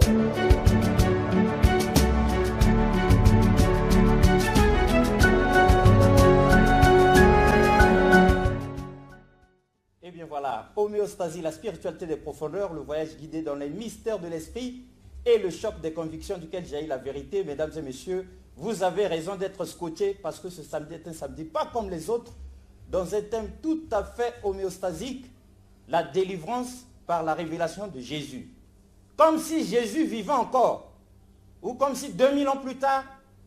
Eh bien voilà, homéostasie, la spiritualité des profondeurs, le voyage guidé dans les mystères de l'esprit et le choc des convictions duquel jaillit la vérité. Mesdames et messieurs, vous avez raison d'être scotchés parce que ce samedi est un samedi pas comme les autres, dans un thème tout à fait homéostasique, la délivrance par la révélation de Jésus. Comme si Jésus vivait encore, ou comme si 2000 ans plus tard,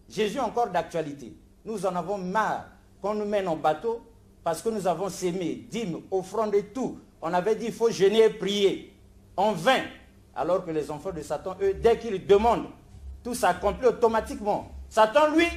Jésus est encore d'actualité. Nous en avons marre qu'on nous mène en bateau parce que nous avons sémé, dîmes, offrandes et tout. On avait dit qu'il faut jeûner et prier en vain. Alors que les enfants de Satan, eux, dès qu'ils demandent, tout s'accomplit automatiquement. Satan, lui,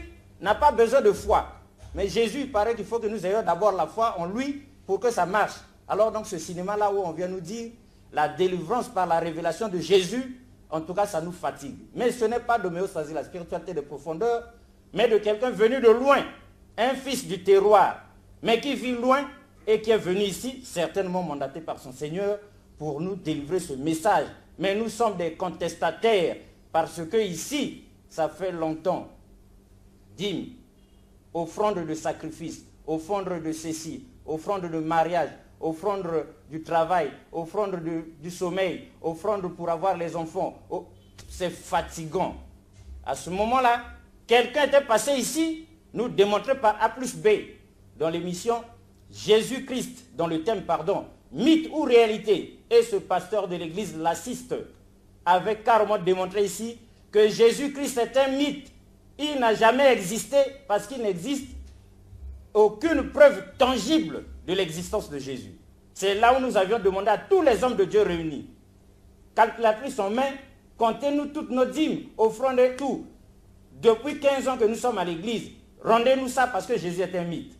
n'a pas besoin de foi. Mais Jésus, il paraît qu'il faut que nous ayons d'abord la foi en lui pour que ça marche. Alors donc ce cinéma-là où on vient nous dire la délivrance par la révélation de Jésus, en tout cas ça nous fatigue. Mais ce n'est pas d'homéostasie, la spiritualité de profondeur, mais de quelqu'un venu de loin, un fils du terroir, mais qui vit loin et qui est venu ici, certainement mandaté par son Seigneur, pour nous délivrer ce message. Mais nous sommes des contestataires, parce que ici, ça fait longtemps, dîmes, offrande de sacrifice, offrande de ceci, offrande de mariage, offrande du travail, offrande du sommeil, offrande pour avoir les enfants. Oh, c'est fatigant. À ce moment-là, quelqu'un était passé ici, nous démontrer par A plus B, dans l'émission Jésus-Christ, dans le thème, pardon, mythe ou réalité. Et ce pasteur de l'église l'assiste, avait carrément démontré ici que Jésus-Christ est un mythe. Il n'a jamais existé parce qu'il n'existe aucune preuve tangible de l'existence de Jésus. C'est là où nous avions demandé à tous les hommes de Dieu réunis. Calculatrice en main, comptez-nous toutes nos dîmes, offrandes et tout. Depuis 15 ans que nous sommes à l'église, rendez-nous ça parce que Jésus est un mythe.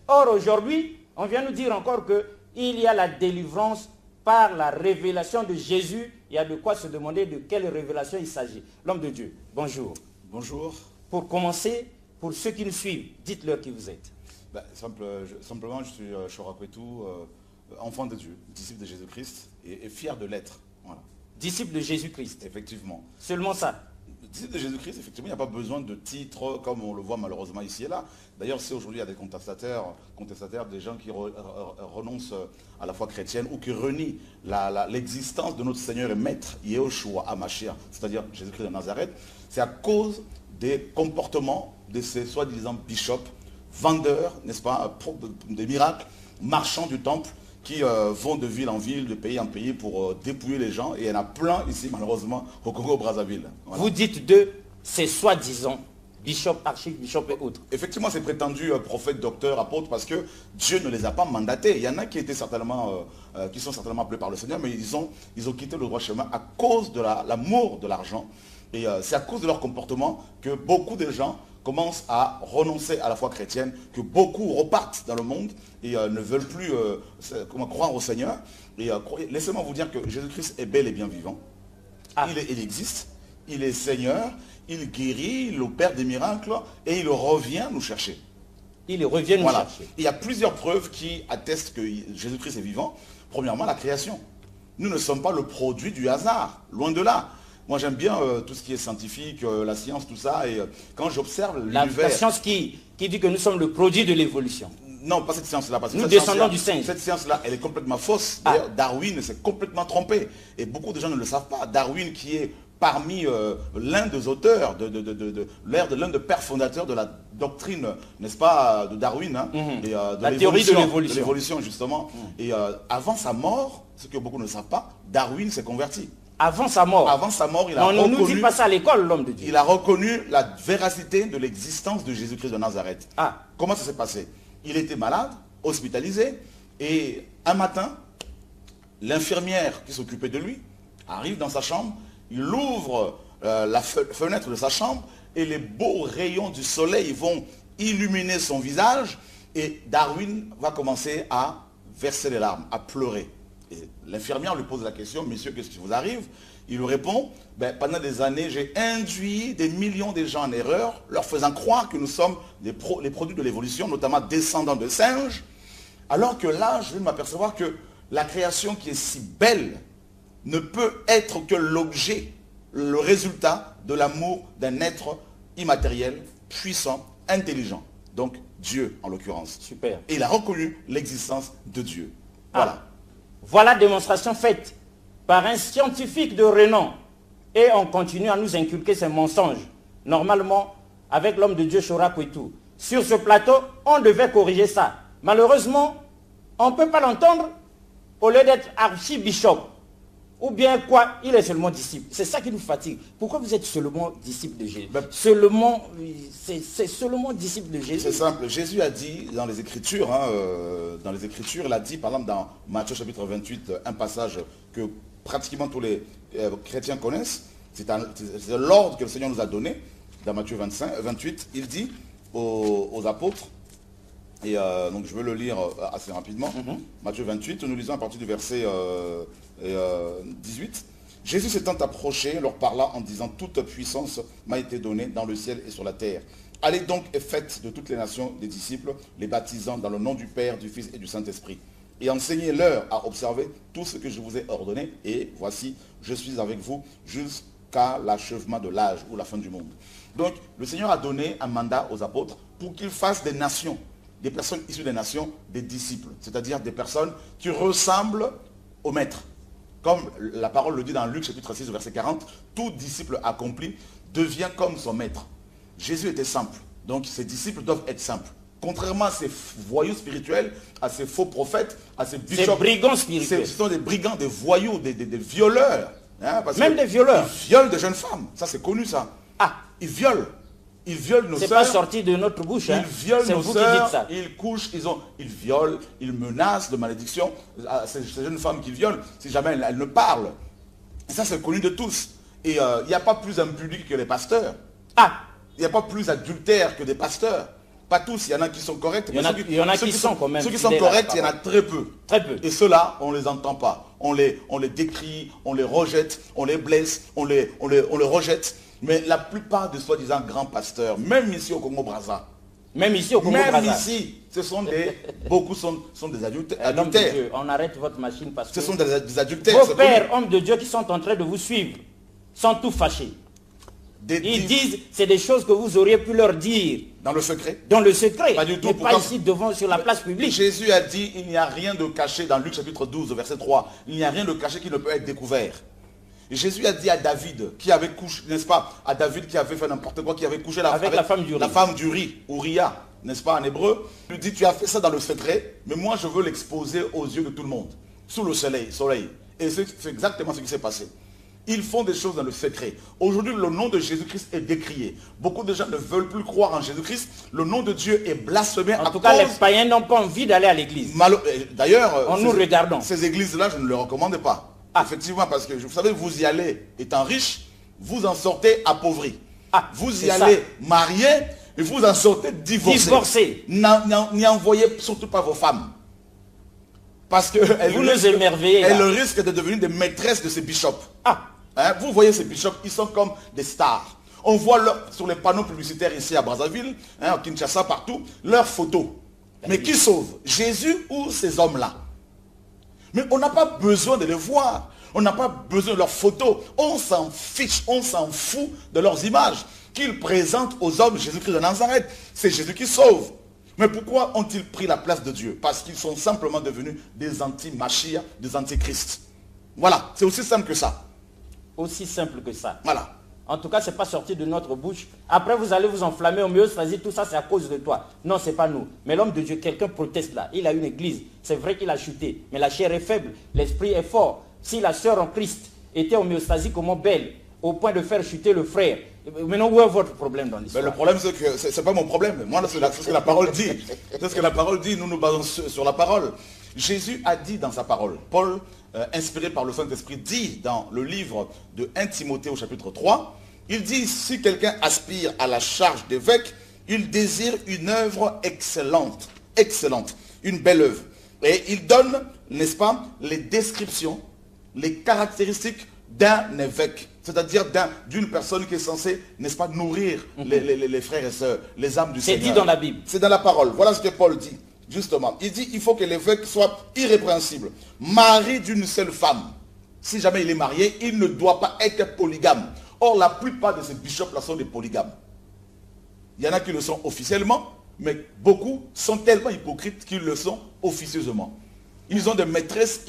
Or aujourd'hui, on vient nous dire encore qu'il y a la délivrance par la révélation de Jésus. Il y a de quoi se demander de quelle révélation il s'agit. L'homme de Dieu, bonjour. Bonjour. Pour commencer, pour ceux qui nous suivent, dites-leur qui vous êtes. Simplement, je suis Chorakwetou, enfant de Dieu, disciple de Jésus-Christ et fier de l'être. Voilà. Disciple de Jésus-Christ. Effectivement. Seulement ça. Disciple de Jésus-Christ, effectivement, il n'y a pas besoin de titre comme on le voit malheureusement ici et là. D'ailleurs, si aujourd'hui il y a des contestataires, des gens qui renoncent à la foi chrétienne ou qui renient l'existence de notre Seigneur et Maître, Yehoshua HaMashiach, c'est-à-dire Jésus-Christ de Nazareth, c'est à cause des comportements de ces soi-disant bishops, vendeurs, n'est-ce pas, des miracles, marchands du temple, qui vont de ville en ville, de pays en pays pour dépouiller les gens. Et il y en a plein ici, malheureusement, au Congo-Brazzaville. Voilà. Vous dites de ces soi-disant bishop, archibishop et autres. Effectivement, c'est prétendu prophète, docteur, apôtre, parce que Dieu ne les a pas mandatés. Il y en a qui étaient certainement, qui sont certainement appelés par le Seigneur, mais ils ont quitté le droit chemin à cause de l'amour de l'argent. Et c'est à cause de leur comportement que beaucoup de gens commencent à renoncer à la foi chrétienne, que beaucoup repartent dans le monde et ne veulent plus croire au Seigneur. Et laissez-moi vous dire que Jésus-Christ est bel et bien vivant. Ah. Il existe, il est Seigneur, il guérit, il opère des miracles et il revient nous chercher. Il revient nous chercher. Il y a plusieurs preuves qui attestent que Jésus-Christ est vivant. Premièrement, la création. Nous ne sommes pas le produit du hasard, loin de là. Moi, j'aime bien tout ce qui est scientifique, la science, tout ça. Et quand j'observe l'univers... La science qui dit que nous sommes le produit de l'évolution. Non, pas cette science-là. Nous descendons du singe. Cette science-là, elle est complètement fausse. D'ailleurs, Darwin s'est complètement trompé. Et beaucoup de gens ne le savent pas. Darwin, qui est parmi l'un des auteurs, l'un des pères fondateurs de la doctrine, n'est-ce pas, de Darwin, hein, et, de la théorie de l'évolution, justement. Et avant sa mort, ce que beaucoup ne savent pas, Darwin s'est converti. Avant sa mort. Avant sa mort, il a reconnu... On ne nous dit pas ça à l'école, l'homme de Dieu. Il a reconnu la véracité de l'existence de Jésus-Christ de Nazareth. Ah. Comment ça s'est passé? Il était malade, hospitalisé, et un matin, l'infirmière qui s'occupait de lui arrive dans sa chambre, il ouvre la fenêtre de sa chambre, et les beaux rayons du soleil vont illuminer son visage, et Darwin va commencer à verser les larmes, à pleurer. L'infirmière lui pose la question, monsieur, qu'est-ce qui vous arrive? Il lui répond, pendant des années, j'ai induit des millions de gens en erreur, leur faisant croire que nous sommes les produits de l'évolution, notamment descendants de singes, alors que là, je vais m'apercevoir que la création qui est si belle ne peut être que l'objet le résultat de l'amour d'un être immatériel, puissant, intelligent. Donc Dieu en l'occurrence. Super. Et il a reconnu l'existence de Dieu. Voilà. Ah. Voilà démonstration faite par un scientifique de renom. Et on continue à nous inculquer ces mensonges. Normalement, avec l'homme de Dieu Chora Kouitou. Sur ce plateau, on devait corriger ça. Malheureusement, on ne peut pas l'entendre au lieu d'être archibishop. Ou bien quoi, il est seulement disciple. C'est ça qui nous fatigue. Pourquoi vous êtes seulement disciple de Jésus? C'est seulement disciple de Jésus. C'est simple. Jésus a dit dans les Écritures, il a dit par exemple dans Matthieu chapitre 28, un passage que pratiquement tous les chrétiens connaissent. C'est l'ordre que le Seigneur nous a donné. Dans Matthieu 28, il dit aux apôtres, et donc je veux le lire assez rapidement. Matthieu 28, nous lisons à partir du verset 18. Jésus s'étant approché, leur parla en disant, toute puissance m'a été donnée dans le ciel et sur la terre. Allez donc et faites de toutes les nations des disciples, les baptisant dans le nom du Père, du Fils et du Saint-Esprit. Et enseignez-leur à observer tout ce que je vous ai ordonné. Et voici, je suis avec vous jusqu'à l'achèvement de l'âge ou la fin du monde. Donc, le Seigneur a donné un mandat aux apôtres pour qu'ils fassent des nations, des personnes issues des nations, des disciples. C'est-à-dire des personnes qui ressemblent au Maître. Comme la parole le dit dans Luc chapitre 6, verset 40, tout disciple accompli devient comme son Maître. Jésus était simple, donc ses disciples doivent être simples. Contrairement à ces voyous spirituels, à ces faux prophètes, à ces bishops. Ces brigands spirituels. Ce sont des brigands, des voyous, des violeurs. Hein, parce Même des violeurs. Ils violent des jeunes femmes. Ça, c'est connu, ça. Ah. Ils violent. Ils violent nos sœurs. C'est pas sorti de notre bouche. Hein. Ils violent nos vous sœurs. qui dites ça. Ils couchent. Ils violent. Ils menacent de malédiction à ces jeunes femmes qu'ils violent, si jamais elles ne parlent. Et ça, c'est connu de tous. Et il n'y a pas plus impudique que les pasteurs. Ah. Il n'y a pas plus adultère que des pasteurs. Pas tous, il y en a qui sont corrects. Il y en a qui sont quand même. Ceux qui sont corrects, il y en a très peu. Très peu. Et ceux-là, on ne les entend pas. On les décrit, on les rejette, on les blesse, on les rejette. Mais la plupart des soi-disant grands pasteurs, même ici au Congo-Brazza, même ici au Congo-Brazza, même ici, beaucoup sont des adultères. Homme de Dieu, on arrête votre machine parce que ce sont des adultères. Vos pères, hommes de Dieu qui sont en train de vous suivre, sont tout fâchés. Ils disent, c'est des choses que vous auriez pu leur dire. Dans le secret? Dans le secret. Pas du tout. Mais pas ici devant, sur la place publique. Jésus a dit, il n'y a rien de caché dans Luc chapitre 12, verset 3. Il n'y a rien de caché qui ne peut être découvert. Et Jésus a dit à David, qui avait couché, n'est-ce pas, à David qui avait fait n'importe quoi, qui avait couché avec la femme du riz. La femme du riz, Uriah, n'est-ce pas, en hébreu. Il lui dit, tu as fait ça dans le secret, mais moi je veux l'exposer aux yeux de tout le monde, sous le soleil. Et c'est exactement ce qui s'est passé. Ils font des choses dans le secret. Aujourd'hui, le nom de Jésus-Christ est décrié. Beaucoup de gens ne veulent plus croire en Jésus-Christ. Le nom de Dieu est blasphémé. En tout cas, les païens n'ont pas envie d'aller à l'église. D'ailleurs, nous regardons. Ces églises-là, je ne les recommande pas. Ah. Effectivement, parce que vous savez, vous y allez étant riche, vous en sortez appauvri. Ah, vous y allez marié et vous en sortez divorcé. N'y envoyez surtout pas vos femmes. Parce qu'elles risquent de devenir des maîtresses de ces bishops. Ah. Hein, vous voyez ces bishops, ils sont comme des stars. On voit sur les panneaux publicitaires ici à Brazzaville, à Kinshasa, partout, leurs photos. Mais qui sauve? Jésus ou ces hommes-là? Mais on n'a pas besoin de les voir. On n'a pas besoin de leurs photos. On s'en fiche, on s'en fout de leurs images qu'ils présentent aux hommes Jésus-Christ de Nazareth. C'est Jésus qui sauve. Mais pourquoi ont-ils pris la place de Dieu? Parce qu'ils sont simplement devenus des anti-Machia, des anti-Christ. Voilà, c'est aussi simple que ça. Aussi simple que ça. Voilà. En tout cas, ce n'est pas sorti de notre bouche. Après, vous allez vous enflammer au mieux, choisir tout ça, c'est à cause de toi. Non, ce n'est pas nous. Mais l'homme de Dieu, quelqu'un proteste là. Il a une église. C'est vrai qu'il a chuté. Mais la chair est faible. L'esprit est fort. Si la sœur en Christ était homéostasie comme belle, au point de faire chuter le frère, maintenant, où est votre problème dans l'histoire? Le problème, c'est que ce n'est pas mon problème. Moi, c'est ce que la parole dit. C'est ce que la parole dit. Nous nous basons sur la parole. Jésus a dit dans sa parole, Paul, inspiré par le Saint-Esprit, dit dans le livre de 1 Timothée au chapitre 3, il dit, si quelqu'un aspire à la charge d'évêque, il désire une œuvre excellente, une belle œuvre. Et il donne, n'est-ce pas, les descriptions, les caractéristiques d'un évêque, c'est-à-dire d'une personne qui est censée, n'est-ce pas, nourrir les frères et sœurs, les âmes du Seigneur. C'est dit dans la Bible. C'est dans la parole. Voilà ce que Paul dit, justement. Il dit, il faut que l'évêque soit irrépréhensible, mari d'une seule femme. Si jamais il est marié, il ne doit pas être polygame. Or, la plupart de ces bishops-là sont des polygames. Il y en a qui le sont officiellement, mais beaucoup sont tellement hypocrites qu'ils le sont officieusement. Ils ont des maîtresses,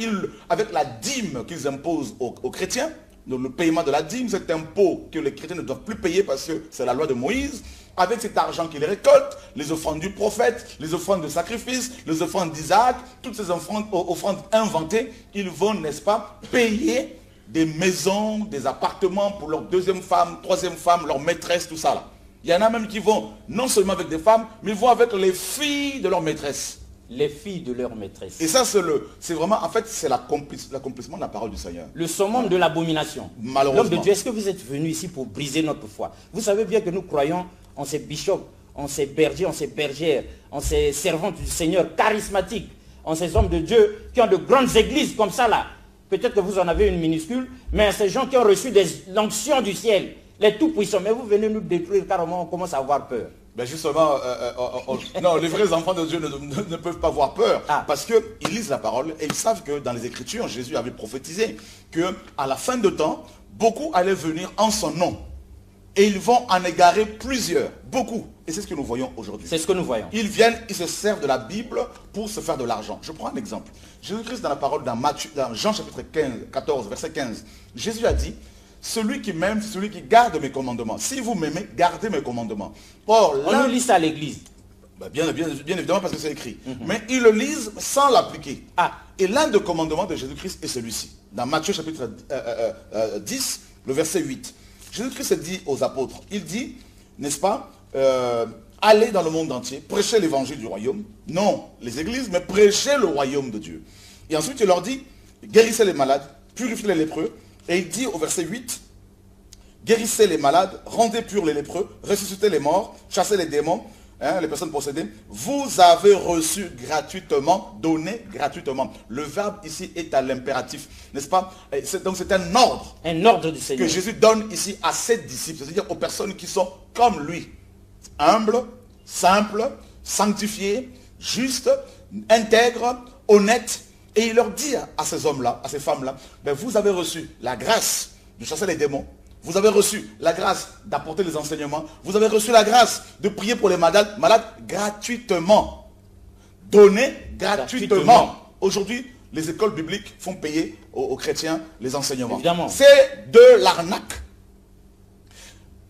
avec la dîme qu'ils imposent aux chrétiens, donc le paiement de la dîme, cet impôt que les chrétiens ne doivent plus payer parce que c'est la loi de Moïse, avec cet argent qu'ils récoltent, les offrandes du prophète, les offrandes de sacrifice, les offrandes d'Isaac, toutes ces offrandes inventées, ils vont, n'est-ce pas, payer des maisons, des appartements pour leur deuxième femme, troisième femme, leur maîtresse, tout ça là. Il y en a même qui vont, non seulement avec des femmes, mais ils vont avec les filles de leur maîtresse. Les filles de leur maîtresse. Et ça, c'est vraiment, en fait, c'est l'accomplissement de la parole du Seigneur. Le summum de l'abomination. Malheureusement. L'homme de Dieu, est-ce que vous êtes venu ici pour briser notre foi? Vous savez bien que nous croyons en ces bishops, en ces bergers, en ces bergères, en ces servantes du Seigneur charismatiques, en ces hommes de Dieu qui ont de grandes églises comme ça là. Peut-être que vous en avez une minuscule, mais ces gens qui ont reçu l'onction du ciel, les tout-puissants. Mais vous venez nous détruire carrément, on commence à avoir peur. Ben justement, non, les vrais enfants de Dieu ne peuvent pas avoir peur, parce qu'ils lisent la parole et ils savent que dans les Écritures, Jésus avait prophétisé qu'à la fin de temps, beaucoup allaient venir en son nom. Et ils vont en égarer plusieurs, beaucoup. Et c'est ce que nous voyons aujourd'hui. C'est ce que nous voyons. Ils viennent, ils se servent de la Bible pour se faire de l'argent. Je prends un exemple. Jésus-Christ dans la parole, dans Jean chapitre 14, verset 15, Jésus a dit, celui qui m'aime, c'est celui qui garde mes commandements. Si vous m'aimez, gardez mes commandements. Or, on nous lit ça à l'église. Ben bien évidemment parce que c'est écrit. Mais ils le lisent sans l'appliquer. Et l'un des commandements de Jésus-Christ est celui-ci. Dans Matthieu chapitre 10, le verset 8. Jésus-Christ dit aux apôtres, il dit, n'est-ce pas, allez dans le monde entier, prêchez l'évangile du royaume. Non, les églises, mais prêchez le royaume de Dieu. Et ensuite, il leur dit, guérissez les malades, purifiez les lépreux. Et il dit au verset 8, guérissez les malades, rendez purs les lépreux, ressuscitez les morts, chassez les démons, les personnes possédées. Vous avez reçu gratuitement, donné gratuitement. Le verbe ici est à l'impératif, n'est-ce pas? Donc c'est un ordre. Un ordre du Seigneur. Que Jésus donne ici à ses disciples, c'est-à-dire aux personnes qui sont comme lui. Humbles, simples, sanctifiés, justes, intègres, honnêtes. Et il leur dit à ces hommes-là, à ces femmes-là, ben vous avez reçu la grâce de chasser les démons. Vous avez reçu la grâce d'apporter les enseignements. Vous avez reçu la grâce de prier pour les malades gratuitement. Donné gratuitement. Aujourd'hui, les écoles bibliques font payer aux chrétiens les enseignements. C'est de l'arnaque.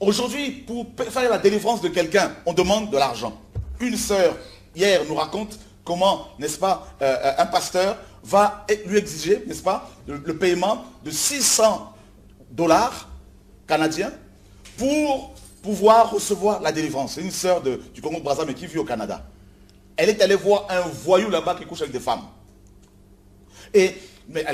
Aujourd'hui, pour faire la délivrance de quelqu'un, on demande de l'argent. Une sœur, hier, nous raconte comment, n'est-ce pas, un pasteur va lui exiger, n'est-ce pas, le paiement de $600 canadiens pour pouvoir recevoir la délivrance. C'est une sœur du Congo-Brazzaville mais qui vit au Canada. Elle est allée voir un voyou là-bas qui couche avec des femmes. Mais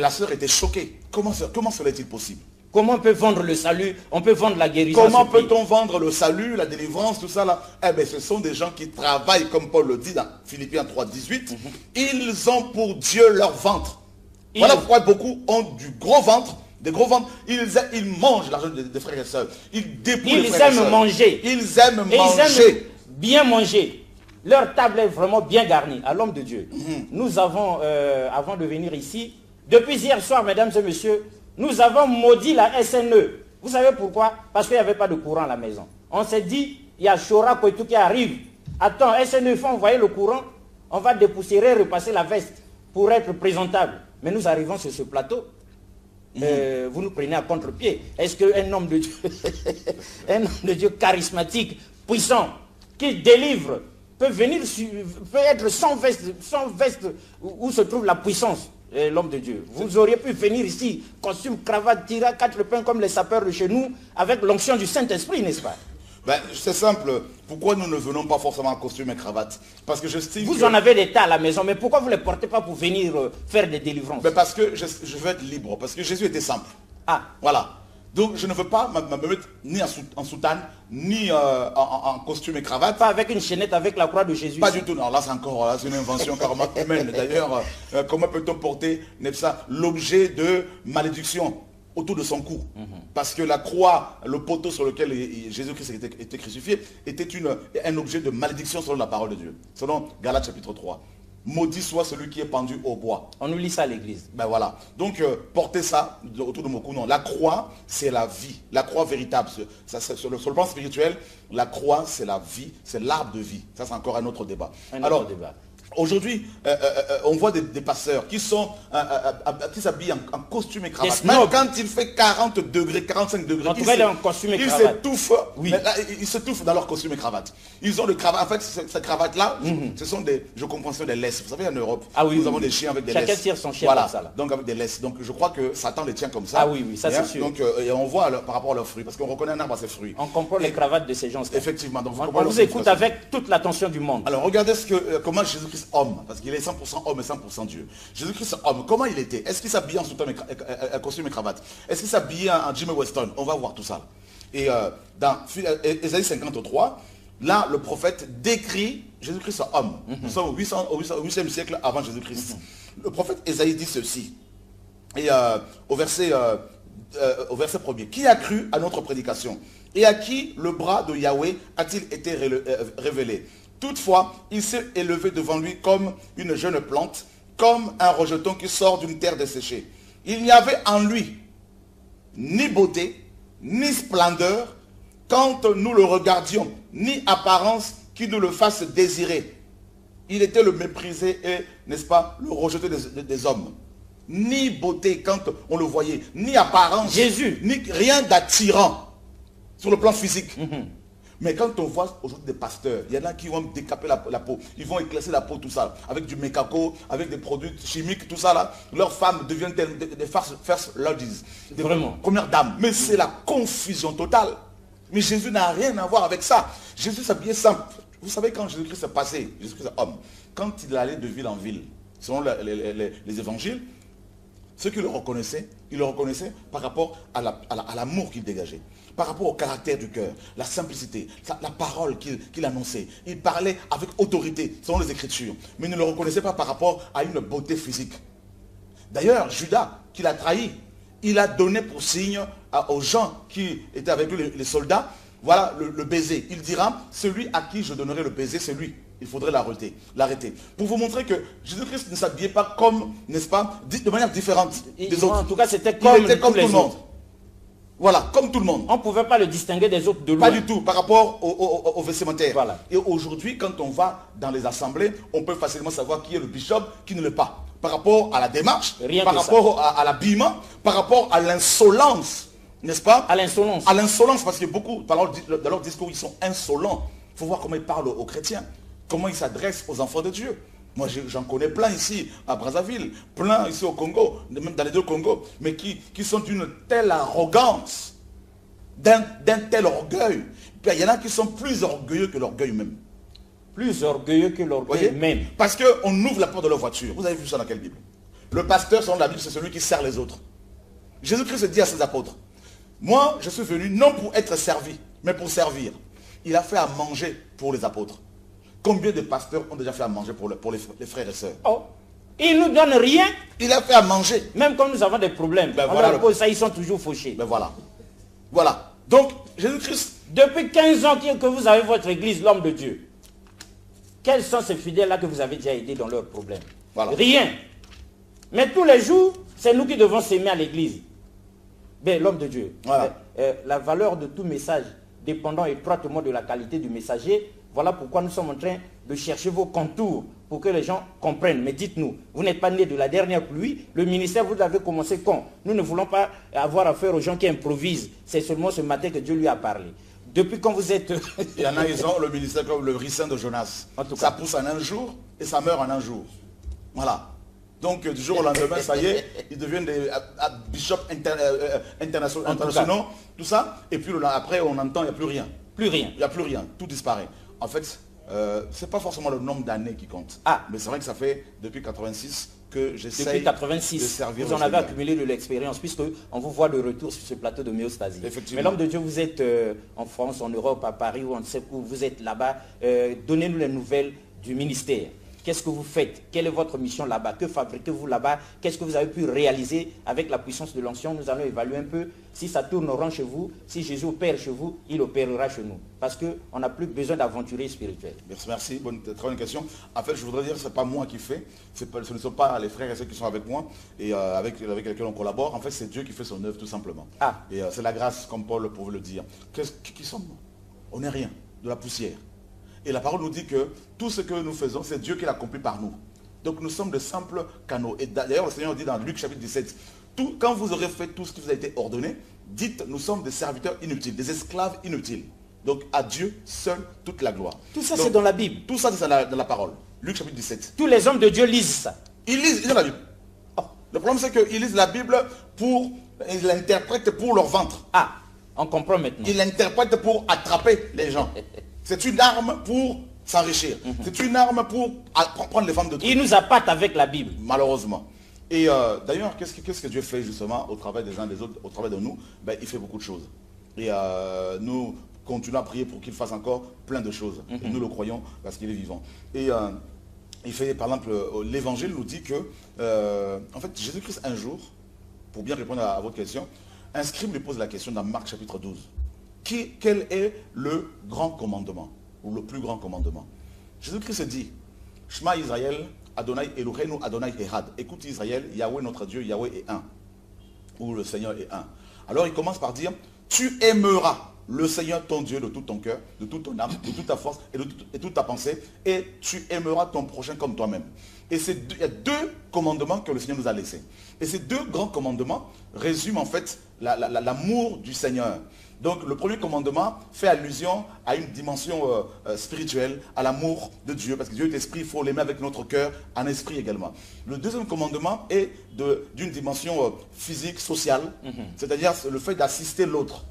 la sœur était choquée. Comment serait-il possible? Comment on peut vendre le salut? On peut vendre la guérison. Comment peut-on vendre le salut, la délivrance, tout ça là? Eh bien, ce sont des gens qui travaillent, comme Paul le dit dans Philippiens 3, 18. Ils ont pour Dieu leur ventre. Voilà pourquoi beaucoup ont du gros ventre, des gros ventres. Ils mangent l'argent des frères et sœurs. Ils dépouillent les frères et sœurs. Ils aiment manger. Ils aiment manger. Ils aiment bien manger. Leur table est vraiment bien garnie. À l'homme de Dieu. Nous avons, avant de venir ici, depuis hier soir, mesdames et messieurs, nous avons maudit la SNE. Vous savez pourquoi? Parce qu'il n'y avait pas de courant à la maison. On s'est dit, il y a Chora Koitou qui arrive. Attends, SNE, il faut envoyer le courant. On va dépoussiérer, repasser la veste pour être présentable. Mais nous arrivons sur ce plateau. Vous nous prenez à contre-pied. Est-ce qu'un homme de Dieu, un homme de Dieu charismatique, puissant, qui délivre, peut être sans veste où se trouve la puissance? L'homme de Dieu. Vous auriez pu venir ici, costume, cravate, tirer 4 pains comme les sapeurs de chez nous, avec l'onction du Saint-Esprit, n'est-ce pas? Ben, c'est simple. Pourquoi nous ne venons pas forcément en costume et cravate? Parce que j'estime Vous en avez des tas à la maison, mais pourquoi vous ne les portez pas pour venir faire des délivrances? Ben parce que je veux être libre, parce que Jésus était simple. Voilà. Donc je ne veux pas me mettre ni en soutane, ni en costume et cravate. Pas avec une chaînette avec la croix de Jésus. Pas du tout, non, là c'est encore une invention carrément humaine. D'ailleurs, comment peut-on porter l'objet de malédiction autour de son cou? Parce que la croix, le poteau sur lequel Jésus-Christ était crucifié, était un objet de malédiction selon la parole de Dieu. Selon Galates chapitre 3. maudit soit celui qui est pendu au bois. On nous lit ça à l'église. Ben voilà. Donc, portez ça autour de mon cou. Non, la croix, c'est la vie. La croix véritable. Sur le plan spirituel, la croix, c'est la vie. C'est l'arbre de vie. Ça, c'est encore un autre débat. Alors, débat. Aujourd'hui, on voit des pasteurs qui s'habillent en costume et cravate. Même quand il fait 40 degrés, 45 degrés, ils s'étouffent. Oui. Ils s'étouffent dans leur costume et cravate. Ils ont le cravate. En fait, cette cravate-là, ce sont je comprends, des laisses. Vous savez, en Europe, nous avons des chiens avec des laisses. Chacun tire son chien voilà. comme ça. Là. Donc avec des laisses. Donc je crois que Satan les tient comme ça. Ah oui, ça c'est sûr. Donc et on voit par rapport à leurs fruits, parce qu'on reconnaît un arbre à ses fruits. On comprend les cravates de ces gens. Effectivement. Donc on vous écoute avec toute l'attention du monde. Alors regardez comment Jésus-Christ homme, parce qu'il est 100% homme et 100% Dieu. Jésus-Christ homme, comment il était? Est-ce qu'il s'habillait en sous-vêtements et costume et cravate? Est-ce qu'il s'habillait en Jimmy Weston? On va voir tout ça. Et dans Ésaïe 53, là le prophète décrit Jésus-Christ homme. Nous sommes au 8e siècle avant Jésus-Christ. Le prophète Ésaïe dit ceci. Et au verset 1er, qui a cru à notre prédication? Et à qui le bras de Yahweh a-t-il été révélé? Toutefois, il s'est élevé devant lui comme une jeune plante, comme un rejeton qui sort d'une terre desséchée. Il n'y avait en lui ni beauté, ni splendeur, quand nous le regardions, ni apparence qui nous le fasse désirer. Il était le méprisé et, n'est-ce pas, le rejeté des hommes. Ni beauté quand on le voyait, ni apparence, Jésus, ni rien d'attirant sur le plan physique. Mais quand on voit aujourd'hui des pasteurs, il y en a qui vont décaper la peau, ils vont éclaircir la peau, tout ça, avec du mécaco, avec des produits chimiques, tout ça là. Leurs femmes deviennent des first ladies, des premières dames. Mais c'est la confusion totale. Mais Jésus n'a rien à voir avec ça. Jésus s'habillait simple. Vous savez quand Jésus-Christ est passé, Jésus-Christ est homme, quand il allait de ville en ville, selon les évangiles, ceux qui le reconnaissaient par rapport à l'amour qu'il dégageait, par rapport au caractère du cœur, la simplicité, la parole qu'il annonçait. Il parlait avec autorité, selon les Écritures, mais il ne le reconnaissait pas par rapport à une beauté physique. D'ailleurs, Judas, qui l'a trahi, il a donné pour signe aux gens qui étaient avec lui, les soldats, voilà le baiser. Il dira, celui à qui je donnerai le baiser, c'est lui. Il faudrait l'arrêter. Pour vous montrer que Jésus-Christ ne s'habillait pas comme, n'est-ce pas, de manière différente des autres. En tout cas, c'était comme tout le monde. Voilà, comme tout le monde. On ne pouvait pas le distinguer des autres de loin. Pas du tout, par rapport au vestimentaire. Voilà. Et aujourd'hui, quand on va dans les assemblées, on peut facilement savoir qui est le bishop, qui ne l'est pas. Par rapport à la démarche, par rapport à l'habillement, par rapport à l'insolence, n'est-ce pas? À l'insolence. À l'insolence, parce que beaucoup, dans leur discours, ils sont insolents. Il faut voir comment ils parlent aux chrétiens, comment ils s'adressent aux enfants de Dieu. Moi, j'en connais plein ici, à Brazzaville, plein ici au Congo, même dans les deux Congos, mais qui sont d'une telle arrogance, d'un tel orgueil. Puis, il y en a qui sont plus orgueilleux que l'orgueil même. Plus orgueilleux que l'orgueil même. Parce qu'on ouvre la porte de leur voiture. Vous avez vu ça dans quelle Bible? Le pasteur, selon la Bible, c'est celui qui sert les autres. Jésus-Christ dit à ses apôtres, moi, je suis venu non pour être servi, mais pour servir. Il a fait à manger pour les apôtres. Combien de pasteurs ont déjà fait à manger pour les frères et sœurs? Oh, il ne nous donne rien. Il a fait à manger. Même quand nous avons des problèmes, on leur pose ça, ils sont toujours fauchés. Ben voilà. Voilà. Donc, Jésus-Christ... Depuis 15 ans que vous avez votre église, l'homme de Dieu, quels sont ces fidèles-là que vous avez déjà aidés dans leurs problèmes? Voilà. Rien. Mais tous les jours, c'est nous qui devons s'aimer à l'église. Ben, l'homme de Dieu. Voilà. La valeur de tout message dépendant étroitement de la qualité du messager. Voilà pourquoi nous sommes en train de chercher vos contours pour que les gens comprennent. Mais dites-nous, vous n'êtes pas né de la dernière pluie. Le ministère, vous l'avez commencé quand? Nous ne voulons pas avoir affaire aux gens qui improvisent. C'est seulement ce matin que Dieu lui a parlé. Depuis quand vous êtes... Il y en a, ils ont le ministère comme le ricin de Jonas. En tout cas. Ça pousse en un jour et ça meurt en un jour. Voilà. Donc du jour au lendemain, ça y est, ils deviennent des bishops internationaux, tout ça. Et puis après, on entend, il n'y a plus rien. Plus rien. Il n'y a plus rien. Tout disparaît. En fait, ce n'est pas forcément le nombre d'années qui compte. Ah. Mais c'est vrai que ça fait depuis 86 que j'essaie de servir. Vous en avez accumulé de l'expérience, puisqu'on vous voit de retour sur ce plateau de Méostasie. Mais l'homme de Dieu, vous êtes en France, en Europe, à Paris, ou on ne sait où, vous êtes là-bas. Donnez-nous les nouvelles du ministère. Qu'est-ce que vous faites? Quelle est votre mission là-bas? Que fabriquez-vous là-bas? Qu'est-ce que vous avez pu réaliser avec la puissance de l'onction? Nous allons évaluer un peu si ça tourne rond chez vous, si Jésus opère chez vous, il opérera chez nous. Parce qu'on n'a plus besoin d'aventuriers spirituels. Merci, très bonne question. En fait, je voudrais dire que ce n'est pas moi qui fais, ce ne sont pas les frères et ceux qui sont avec moi et avec lesquels on collabore. En fait, c'est Dieu qui fait son œuvre tout simplement. Ah. Et c'est la grâce, comme Paul pouvait le dire. Qui sommes-nous? On n'est rien, de la poussière. Et la parole nous dit que tout ce que nous faisons, c'est Dieu qui l'accomplit par nous. Donc nous sommes de simples canaux. Et d'ailleurs, le Seigneur dit dans Luc chapitre 17, quand vous aurez fait tout ce qui vous a été ordonné, dites, nous sommes des serviteurs inutiles, des esclaves inutiles. Donc à Dieu seul toute la gloire. Tout ça, c'est dans la Bible. Tout ça, c'est dans la parole. Luc chapitre 17. Tous les hommes de Dieu lisent ça. Ils lisent la Bible. Oh. Le problème, c'est qu'ils lisent la Bible ils l'interprètent pour leur ventre. Ah, on comprend maintenant. Ils l'interprètent pour attraper les gens. C'est une arme pour s'enrichir. C'est une arme pour prendre les femmes de Dieu. Il nous appâte avec la Bible. Malheureusement. Et d'ailleurs, qu'est-ce que Dieu fait justement au travail des uns des autres, au travail de nous? Il fait beaucoup de choses. Et nous continuons à prier pour qu'il fasse encore plein de choses. Et nous le croyons parce qu'il est vivant. Et il fait, par exemple, l'évangile nous dit que, en fait, Jésus-Christ un jour, pour bien répondre à votre question, un scribe lui pose la question dans Marc chapitre 12. Quel est le grand commandement, ou le plus grand commandement? Jésus-Christ dit, Shema Israël, Adonai Eloheinu, Adonai Ehad. Écoute Israël, Yahweh notre Dieu, Yahweh est un. Ou le Seigneur est un. Alors il commence par dire, tu aimeras le Seigneur ton Dieu de tout ton cœur, de toute ton âme, de toute ta force et de toute ta pensée, et tu aimeras ton prochain comme toi-même. Et il y a deux commandements que le Seigneur nous a laissés. Et ces deux grands commandements résument en fait l'amour du Seigneur. Donc le premier commandement fait allusion à une dimension spirituelle, à l'amour de Dieu, parce que Dieu est esprit, il faut l'aimer avec notre cœur, en esprit également. Le deuxième commandement est d'une dimension physique, sociale, c'est-à-dire le fait d'assister l'autre.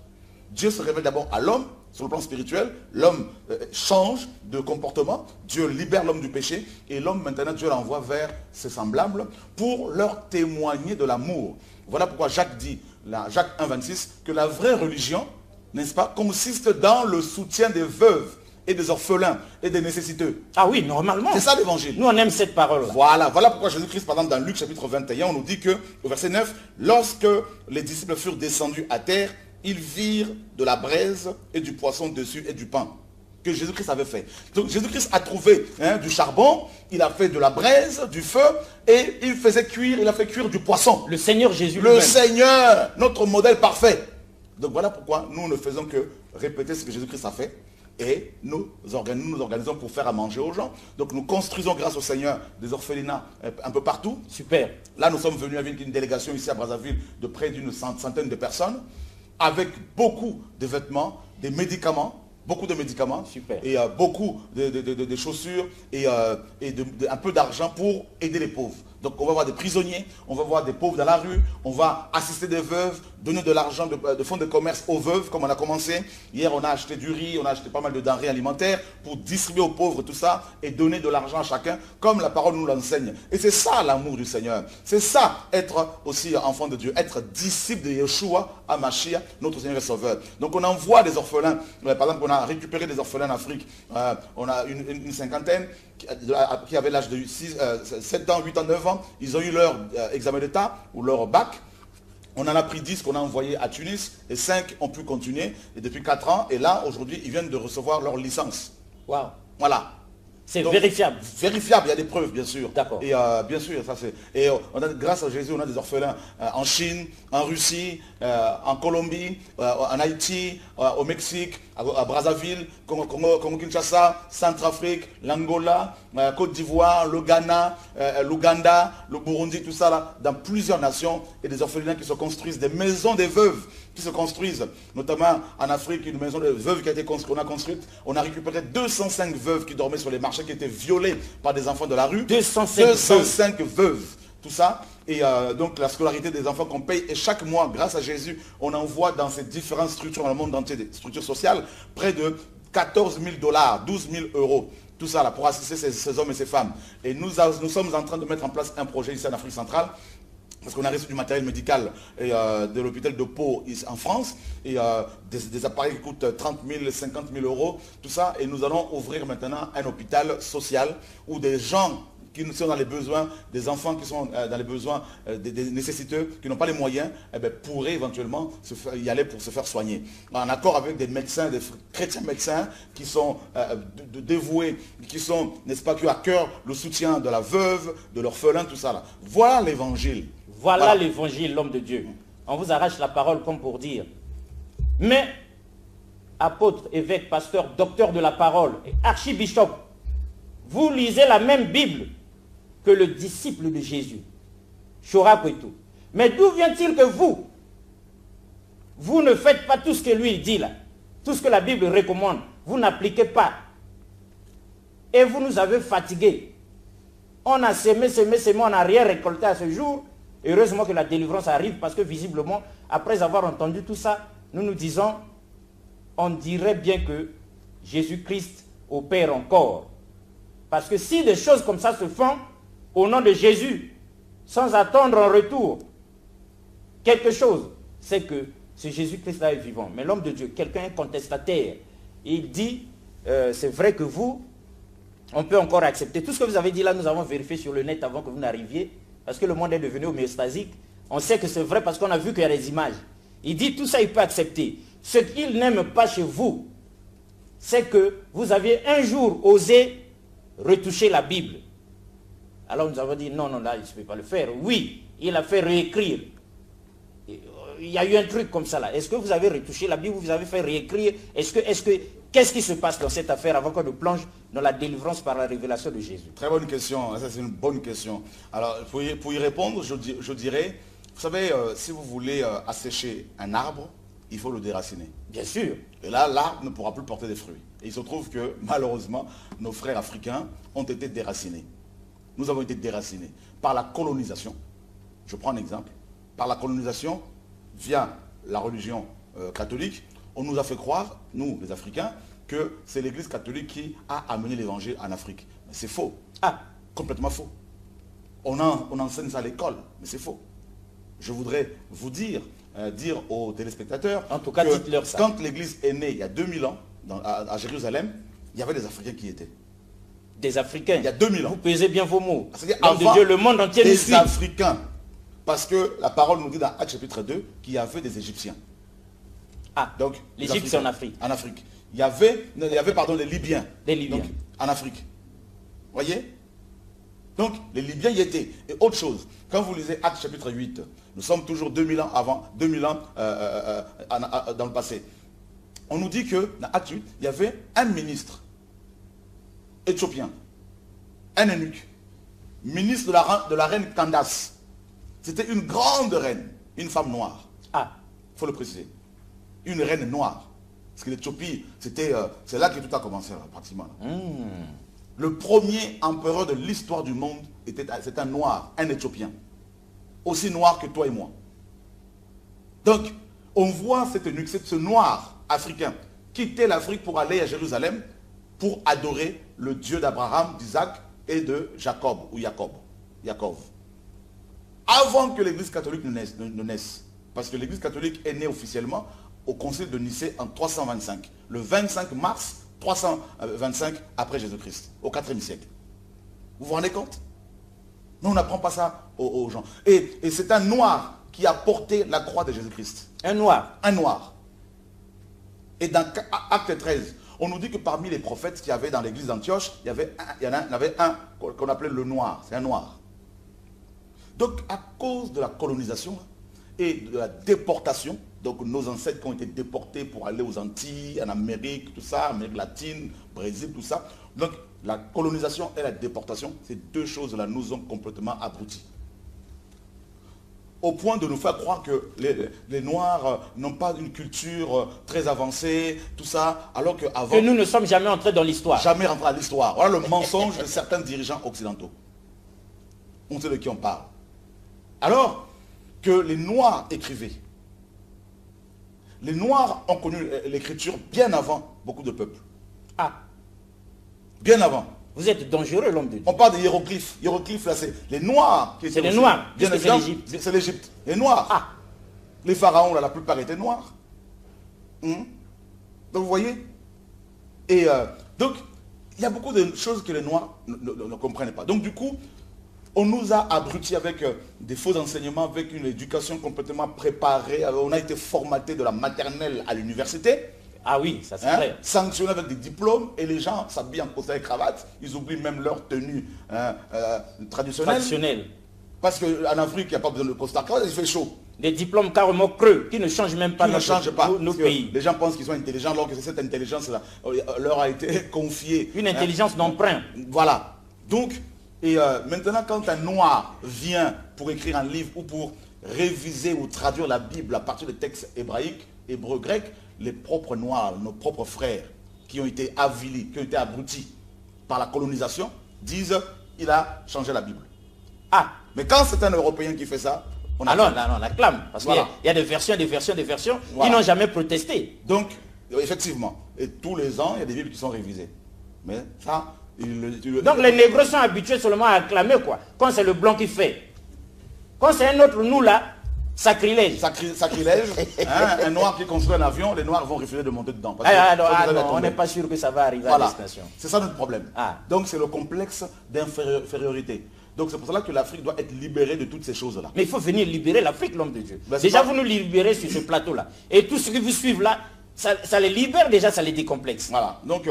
Dieu se révèle d'abord à l'homme, sur le plan spirituel, l'homme change de comportement, Dieu libère l'homme du péché, et l'homme maintenant, Dieu l'envoie vers ses semblables pour leur témoigner de l'amour. Voilà pourquoi Jacques dit, Jacques 1,26, que la vraie religion, n'est-ce pas, consiste dans le soutien des veuves et des orphelins et des nécessiteux. Ah oui, normalement. C'est ça l'évangile. Nous, on aime cette parole. Voilà pourquoi Jésus-Christ, par exemple, dans Luc chapitre 21, on nous dit que, au verset 9, lorsque les disciples furent descendus à terre, ils virent de la braise et du poisson dessus et du pain que Jésus-Christ avait fait. Donc Jésus-Christ a trouvé du charbon, il a fait de la braise, du feu, et il a fait cuire du poisson. Le Seigneur Jésus. Le Seigneur, notre modèle parfait. Donc voilà pourquoi nous ne faisons que répéter ce que Jésus-Christ a fait. Et nous nous organisons pour faire à manger aux gens. Donc nous construisons grâce au Seigneur des orphelinats un peu partout. Super. Là nous sommes venus avec une délégation ici à Brazzaville de près d'une centaine de personnes, avec beaucoup de vêtements, des médicaments, beaucoup de médicaments. Super. Et beaucoup de chaussures et un peu d'argent pour aider les pauvres. Donc on va voir des prisonniers, on va voir des pauvres dans la rue, on va assister des veuves, donner de l'argent de fonds de commerce aux veuves, comme on a commencé. Hier on a acheté du riz, on a acheté pas mal de denrées alimentaires pour distribuer aux pauvres tout ça et donner de l'argent à chacun, comme la parole nous l'enseigne. Et c'est ça l'amour du Seigneur. C'est ça être aussi enfant de Dieu, être disciple de Yeshua HaMashiach, notre Seigneur et Sauveur. Donc on envoie des orphelins, par exemple on a récupéré des orphelins en Afrique, on a une cinquantaine, qui avaient l'âge de 7 ans, 8 ans, 9 ans, ils ont eu leur examen d'état ou leur bac. On en a pris 10 qu'on a envoyés à Tunis et 5 ont pu continuer et depuis 4 ans. Et là, aujourd'hui, ils viennent de recevoir leur licence. Waouh. Voilà. C'est vérifiable. Vérifiable, il y a des preuves, bien sûr. D'accord. Et bien sûr, ça c'est. Et grâce à Jésus, on a des orphelins en Chine, en Russie, en Colombie, en Haïti, au Mexique, à Brazzaville, Congo-Kinshasa, Centrafrique, l'Angola, Côte d'Ivoire, le Ghana, l'Ouganda, le Burundi, tout ça là, dans plusieurs nations, et des orphelinats qui se construisent, des maisons des veuves qui se construisent, notamment en Afrique, une maison de veuves qui a été construite, on a récupéré 205 veuves qui dormaient sur les marchés, qui étaient violées par des enfants de la rue. 205 veuves. Tout ça, et donc la scolarité des enfants qu'on paye, et chaque mois, grâce à Jésus, on envoie dans ces différentes structures dans le monde entier, des structures sociales, près de 14 000 $, 12 000 €, tout ça là, pour assister ces hommes et ces femmes. Et nous sommes en train de mettre en place un projet ici en Afrique centrale, parce qu'on a reçu du matériel médical de l'hôpital de Pau en France, et des appareils qui coûtent 30 000, 50 000 euros, tout ça, et nous allons ouvrir maintenant un hôpital social où des gens qui sont dans les besoins, des enfants qui sont dans les besoins des nécessiteux, qui n'ont pas les moyens, pourraient éventuellement y aller pour se faire soigner. En accord avec des médecins, des chrétiens médecins qui sont dévoués, qui sont, n'est-ce pas, qui ont à cœur le soutien de la veuve, de l'orphelin, tout ça là. Voilà l'évangile. Voilà l'évangile, l'homme de Dieu. On vous arrache la parole comme pour dire. Mais, apôtre, évêque, pasteur, docteur de la parole, et archibishop, vous lisez la même Bible que le disciple de Jésus, Chorakwetu. Mais d'où vient-il que vous ne faites pas tout ce que lui dit là, tout ce que la Bible recommande, vous n'appliquez pas. Et vous nous avez fatigués. On a semé, on n'a rien récolté à ce jour. Heureusement que la délivrance arrive parce que visiblement, après avoir entendu tout ça, nous nous disons, on dirait bien que Jésus-Christ opère encore. Parce que si des choses comme ça se font, au nom de Jésus, sans attendre en retour quelque chose, c'est que ce Jésus-Christ-là est vivant. Mais l'homme de Dieu, quelqu'un est contestataire. Il dit, c'est vrai que vous, on peut encore accepter. Tout ce que vous avez dit là, nous avons vérifié sur le net avant que vous n'arriviez, parce que le monde est devenu homéostasique. On sait que c'est vrai parce qu'on a vu qu'il y a des images. Il dit, tout ça, il peut accepter. Ce qu'il n'aime pas chez vous, c'est que vous aviez un jour osé retoucher la Bible. Alors nous avons dit, non, là, il ne peut pas le faire. Oui, il a fait réécrire. Il y a eu un truc comme ça là. Est-ce que vous avez retouché la Bible, vous avez fait réécrire? Qu'est-ce qui se passe dans cette affaire avant qu'on ne plonge dans la délivrance par la révélation de Jésus? Très bonne question, ça c'est une bonne question. Alors pour y répondre, je dirais, vous savez, si vous voulez assécher un arbre, il faut le déraciner. Bien sûr. Et là, l'arbre ne pourra plus porter des fruits. Et il se trouve que, malheureusement, nos frères africains ont été déracinés. Nous avons été déracinés par la colonisation. Je prends un exemple. Par la colonisation, via la religion catholique, on nous a fait croire, nous, les Africains, que c'est l'Église catholique qui a amené l'évangile en Afrique. Mais c'est faux. Ah, complètement faux. On enseigne ça à l'école, mais c'est faux. Je voudrais vous dire aux téléspectateurs, en tout cas, dites-leur ça. Quand l'Église est née il y a 2000 ans, à Jérusalem, il y avait des Africains qui y étaient. Des Africains. Il y a 2000 ans. Vous pesez bien vos mots. Avant, de Dieu, le monde entier nous suit. Des Africains. Parce que la parole nous dit dans Actes chapitre 2 qu'il y avait des Égyptiens. Ah, donc l'Égypte c'est en Afrique. En Afrique. Il y avait des Libyens. Des Libyens. Donc, en Afrique. Voyez? Donc, les Libyens y étaient. Et autre chose, quand vous lisez Actes chapitre 8, nous sommes toujours 2000 ans avant, 2000 ans dans le passé. On nous dit que dans Actes 8, il y avait un ministre éthiopien, un eunuque, ministre de la reine Candace. C'était une grande reine, une femme noire. Ah. Il faut le préciser. Une reine noire. Parce que l'Éthiopie, c'est là que tout a commencé, pratiquement. Le premier empereur de l'histoire du monde, c'est un noir, un Éthiopien. Aussi noir que toi et moi. Donc, on voit ce noir africain quitter l'Afrique pour aller à Jérusalem pour adorer le Dieu d'Abraham, d'Isaac et de Jacob, ou Jacob. Avant que l'Église catholique ne naisse. Parce que l'Église catholique est née officiellement au concile de Nicée en 325. Le 25 mars 325 après Jésus-Christ, au 4e siècle. Vous vous rendez compte? Mais on n'apprend pas ça aux gens. Et c'est un noir qui a porté la croix de Jésus-Christ. Un noir? Un noir. Et dans Acte 13, on nous dit que parmi les prophètes qu'il y avait dans l'église d'Antioche, il y en avait un qu'on appelait le noir. C'est un noir. Donc à cause de la colonisation et de la déportation, donc nos ancêtres qui ont été déportés pour aller aux Antilles, en Amérique, tout ça, Amérique latine, Brésil, tout ça. Donc la colonisation et la déportation, ces deux choses-là nous ont complètement abrutis. Au point de nous faire croire que les Noirs n'ont pas une culture très avancée, tout ça, alors qu'avant... Que nous ne sommes jamais entrés dans l'histoire. Jamais rentrés dans l'histoire. Voilà le mensonge de certains dirigeants occidentaux. On sait de qui on parle. Alors que les Noirs écrivaient. Les Noirs ont connu l'écriture bien avant beaucoup de peuples. Ah. Bien avant. Vous êtes dangereux, l'homme de Dieu. On parle des hiéroglyphes. Hiéroglyphes, là, c'est les Noirs. C'est les Noirs, Bien puisque évidemment, c'est l'Égypte. c'est l'Égypte. Les Noirs. Ah, Les pharaons, là, la plupart étaient noirs. Donc, vous voyez. Et donc, il y a beaucoup de choses que les Noirs ne comprennent pas. Donc, du coup, on nous a abrutis avec des faux enseignements, avec une éducation complètement préparée. Alors, on a été formaté de la maternelle à l'université. ah oui, ça c'est vrai. Sanctionnés avec des diplômes, et les gens s'habillent en costard et cravate. Ils oublient même leur tenue traditionnelle. Traditionnel. Parce qu'en Afrique, il n'y a pas besoin de costard cravate, il fait chaud. Des diplômes carrément creux, qui ne changent même pas Qui ne changent pas. nos Parce que pays. les gens pensent qu'ils sont intelligents, alors que cette intelligence-là leur a été confiée. Une intelligence d'emprunt. Voilà. Donc, maintenant, quand un noir vient pour écrire un livre ou pour réviser ou traduire la Bible à partir de textes hébraïques, hébreux, grecs, les propres noirs, nos propres frères, qui ont été avilis, qui ont été abrutis par la colonisation, disent il a changé la Bible. Ah, Mais quand c'est un Européen qui fait ça, on a alors là, on acclame. Parce Voilà. qu'il y a des versions, des versions, des versions. Voilà. Ils n'ont jamais protesté. Donc, effectivement, et tous les ans, il y a des Bibles qui sont révisées. Mais ça, Donc les négros sont habitués seulement à acclamer, quoi. Quand c'est le blanc qui fait. Quand c'est un autre, nous là, sacrilège. Sacrilège, hein, un noir qui construit un avion, les noirs vont refuser de monter dedans. Parce que Ah, ça, vous allez non, on tomber. n'est pas sûr que ça va arriver à Voilà. destination. C'est ça notre problème. Ah. Donc c'est le complexe d'infériorité. Donc c'est pour cela que l'Afrique doit être libérée de toutes ces choses-là. Mais il faut venir libérer l'Afrique, l'homme de Dieu. Ben, c'est Déjà, pas- vous nous libérez sur ce plateau-là. Et tout ce qui vous suivent là, ça les libère déjà, ça les décomplexe. Voilà. Donc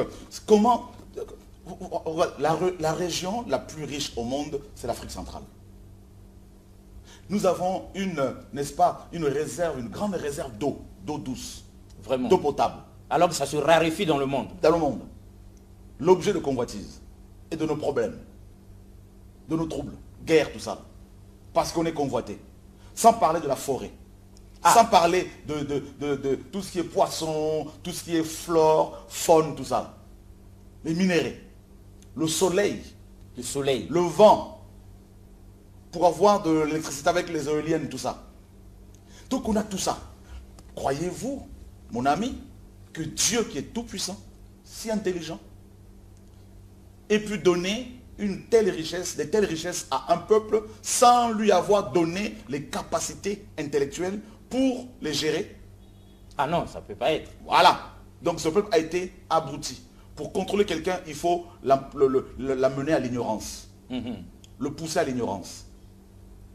comment... La région la plus riche au monde, c'est l'Afrique centrale. Nous avons n'est-ce pas, une réserve, une grande réserve d'eau douce, Vraiment. d'eau potable, Alors que ça se raréfie dans le monde. dans le monde. L'objet de convoitise et de nos problèmes, de nos troubles, guerre, tout ça. Parce qu'on est convoité. Sans parler de la forêt. Sans parler de tout ce qui est poisson, tout ce qui est flore, faune, tout ça. Les minéraux, le soleil, Le soleil. le vent, pour avoir de l'électricité avec les éoliennes, tout ça. Donc on a tout ça. Croyez-vous, mon ami, que Dieu qui est tout puissant, si intelligent, ait pu donner une telle richesse, des telles richesses à un peuple sans lui avoir donné les capacités intellectuelles pour les gérer? Ah non, ça ne peut pas être. Voilà. Donc ce peuple a été abruti. Pour contrôler quelqu'un, il faut l'amener à l'ignorance. Le pousser à l'ignorance.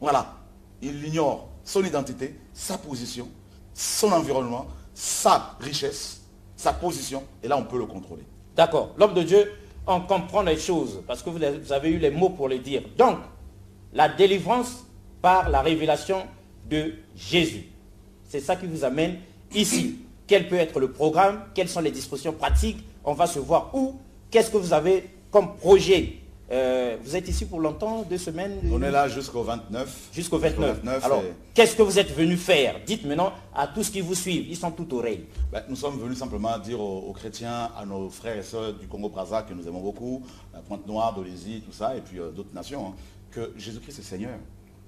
Voilà. Il ignore son identité, sa position, son environnement, sa richesse, sa position. Et là, on peut le contrôler. D'accord. L'homme de Dieu, on comprend les choses parce que vous avez eu les mots pour les dire. Donc, la délivrance par la révélation de Jésus. C'est ça qui vous amène ici. Quel peut être le programme? Quelles sont les dispositions pratiques? On va se voir où? Qu'est-ce que vous avez comme projet? Vous êtes ici pour longtemps? 2 semaines? On est là jusqu'au 29. Jusqu'au 29. Alors, et- qu'est-ce que vous êtes venu faire? Dites maintenant à tous qui vous suivent. Ils sont tout oreilles. Nous sommes venus simplement dire aux chrétiens, à nos frères et sœurs du Congo-Brazza que nous aimons beaucoup, la Pointe-Noire, d'Olésie, tout ça, et puis d'autres nations, hein, que Jésus-Christ est Seigneur,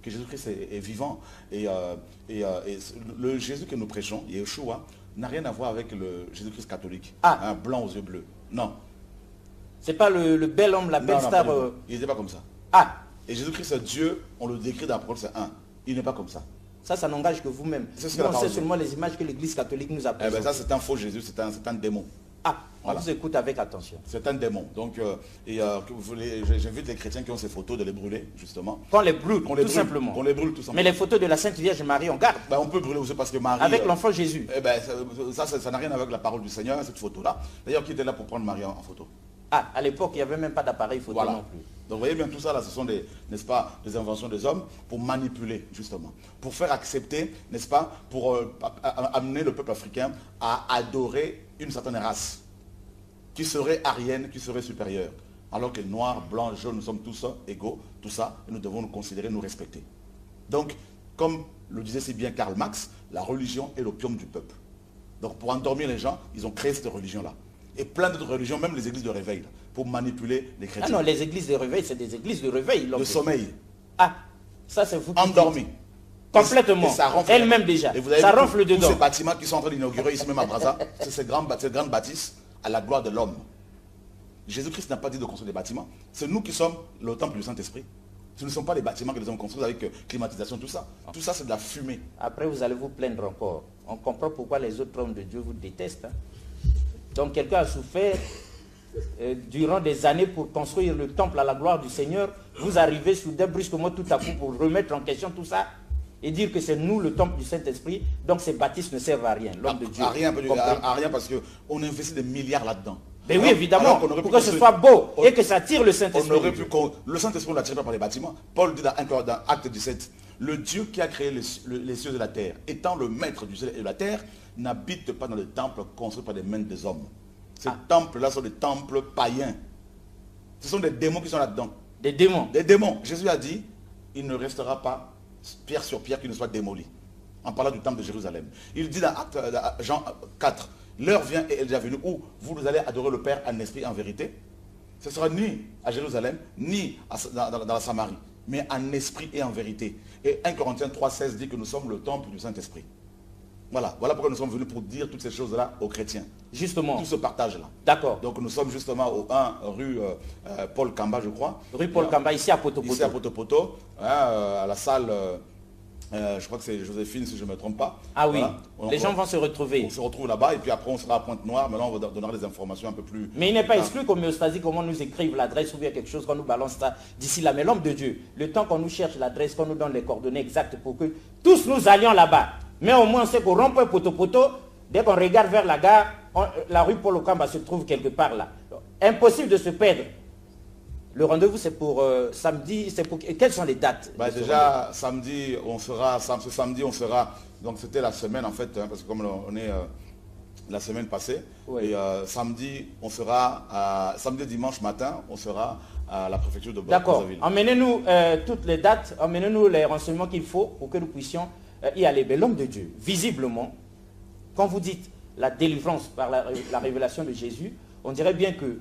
que Jésus-Christ est vivant. Et le Jésus que nous prêchons, Yeshua, n'a rien à voir avec le Jésus-Christ catholique, Ah. blanc aux yeux bleus. Non. C'est pas le bel homme, la belle Non, non, star. pas du tout. Il n'était pas comme ça. Ah, Et Jésus-Christ, Dieu, on le décrit dans la parole, c'est un. Il n'est pas comme ça. ça n'engage que vous-même. C'est ce Nous, que la on parole sait dit. seulement les images que l'Église catholique nous a Eh ben, présentées. ça, c'est un faux Jésus, c'est un démon. Ah, on Voilà. vous écoute avec attention. C'est un démon. Donc, j'invite les chrétiens qui ont ces photos de les brûler, justement. Qu'on les brûle, Qu'on les tout brûle, simplement. qu'on les brûle tout simplement. Mais les photos de la Sainte Vierge Marie, on garde. Ben, on peut brûler aussi parce que Marie... Avec l'enfant Jésus. eh ben, ça n'a rien avec la parole du Seigneur, cette photo-là. D'ailleurs, qui était là pour prendre Marie en photo? Ah, à l'époque, il n'y avait même pas d'appareil photo Voilà. non plus. Donc vous voyez bien tout ça là, ce sont n'est-ce pas, des inventions des hommes pour manipuler justement, pour faire accepter, n'est-ce pas, pour amener le peuple africain à adorer une certaine race qui serait aryenne, qui serait supérieure. Alors que noirs, blancs, jaunes, nous sommes tous égaux, tout ça, et nous devons nous considérer, nous respecter. Donc, comme le disait si bien Karl Marx, la religion est l'opium du peuple. Donc pour endormir les gens, ils ont créé cette religion-là. Et plein d'autres religions, même les églises de réveil, là, pour manipuler les Ah chrétiens. non, les églises de réveil, c'est des églises de réveil. Le sommeil, Ah, ça c'est vous qui endormi. dites. Complètement. Et ça ronfle. Elle-même déjà. Et vous avez Ça vu ronfle tous dedans. ces bâtiments qui sont en train d'inaugurer ici même à Brazza, c'est ces grandes bâtisses à la gloire de l'homme. Jésus-Christ n'a pas dit de construire des bâtiments. C'est nous qui sommes le temple du Saint-Esprit. Ce ne sont pas les bâtiments que nous avons construits avec climatisation, tout ça. Tout ça, c'est de la fumée. Après, vous allez vous plaindre encore. On comprend pourquoi les autres hommes de Dieu vous détestent. Hein. Donc, quelqu'un a souffert durant des années pour construire le temple à la gloire du Seigneur. Vous arrivez soudain, brusquement, tout à coup, pour remettre en question tout ça et dire que c'est nous le temple du Saint-Esprit. Donc, ces bâtisses ne servent à rien. L'homme de Dieu. À rien parce qu'on investit des milliards là-dedans. Mais oui, évidemment, pour que ce soit beau et que ça tire le Saint-Esprit. Le Saint-Esprit, on ne l'attire pas par les bâtiments. Paul dit dans Acte 17, le Dieu qui a créé les cieux et la terre, étant le maître du ciel et de la terre, n'habite pas dans le temple construit par des mains des hommes. Ces temples-là sont des temples païens. Ce sont des démons qui sont là-dedans. Des démons. Des démons. Jésus a dit, il ne restera pas pierre sur pierre qui ne soit démoli. En parlant du temple de Jérusalem. Il dit dans Jean 4, l'heure vient et elle est déjà venue où vous allez adorer le Père en esprit et en vérité. Ce sera ni à Jérusalem, ni dans la Samarie, mais en esprit et en vérité. Et 1 Corinthiens 3,16 dit que nous sommes le temple du Saint-Esprit. Voilà pourquoi nous sommes venus pour dire toutes ces choses-là aux chrétiens. Justement. Tout ce partage-là. D'accord. Donc nous sommes justement au 1 rue Paul Kamba, je crois. Rue Paul Kamba, ici à Poto-Poto. Ici à Poto-Poto, à la salle... je crois que c'est Joséphine si je ne me trompe pas. Ah oui, voilà. Les gens vont se retrouver. On se retrouve là-bas et puis après on sera à Pointe-Noire, mais là on va donner des informations un peu plus... Mais il n'est pas exclu qu'Homéostasie, comment nous écrive l'adresse ou bien quelque chose qu'on nous balance ça d'ici là. Mais l'homme de Dieu, le temps qu'on nous cherche l'adresse, qu'on nous donne les coordonnées exactes pour que tous nous allions là-bas. Mais au moins on sait qu'au rond-point Poto-Poto, dès qu'on regarde vers la gare, la rue Paul Okamba se trouve quelque part là. Donc, impossible de se perdre. Le rendez-vous, c'est pour samedi. Quelles sont les dates? Déjà, samedi, ce samedi, on sera... Donc, c'était la semaine, en fait, parce que comme on est la semaine passée, oui. Et samedi, on sera... samedi et dimanche matin, on sera à la préfecture de D'accord. Brazzaville. Emmenez-nous toutes les dates, emmenez-nous les renseignements qu'il faut pour que nous puissions y aller. Mais l'homme de Dieu, visiblement, quand vous dites la délivrance par la révélation de Jésus, on dirait bien que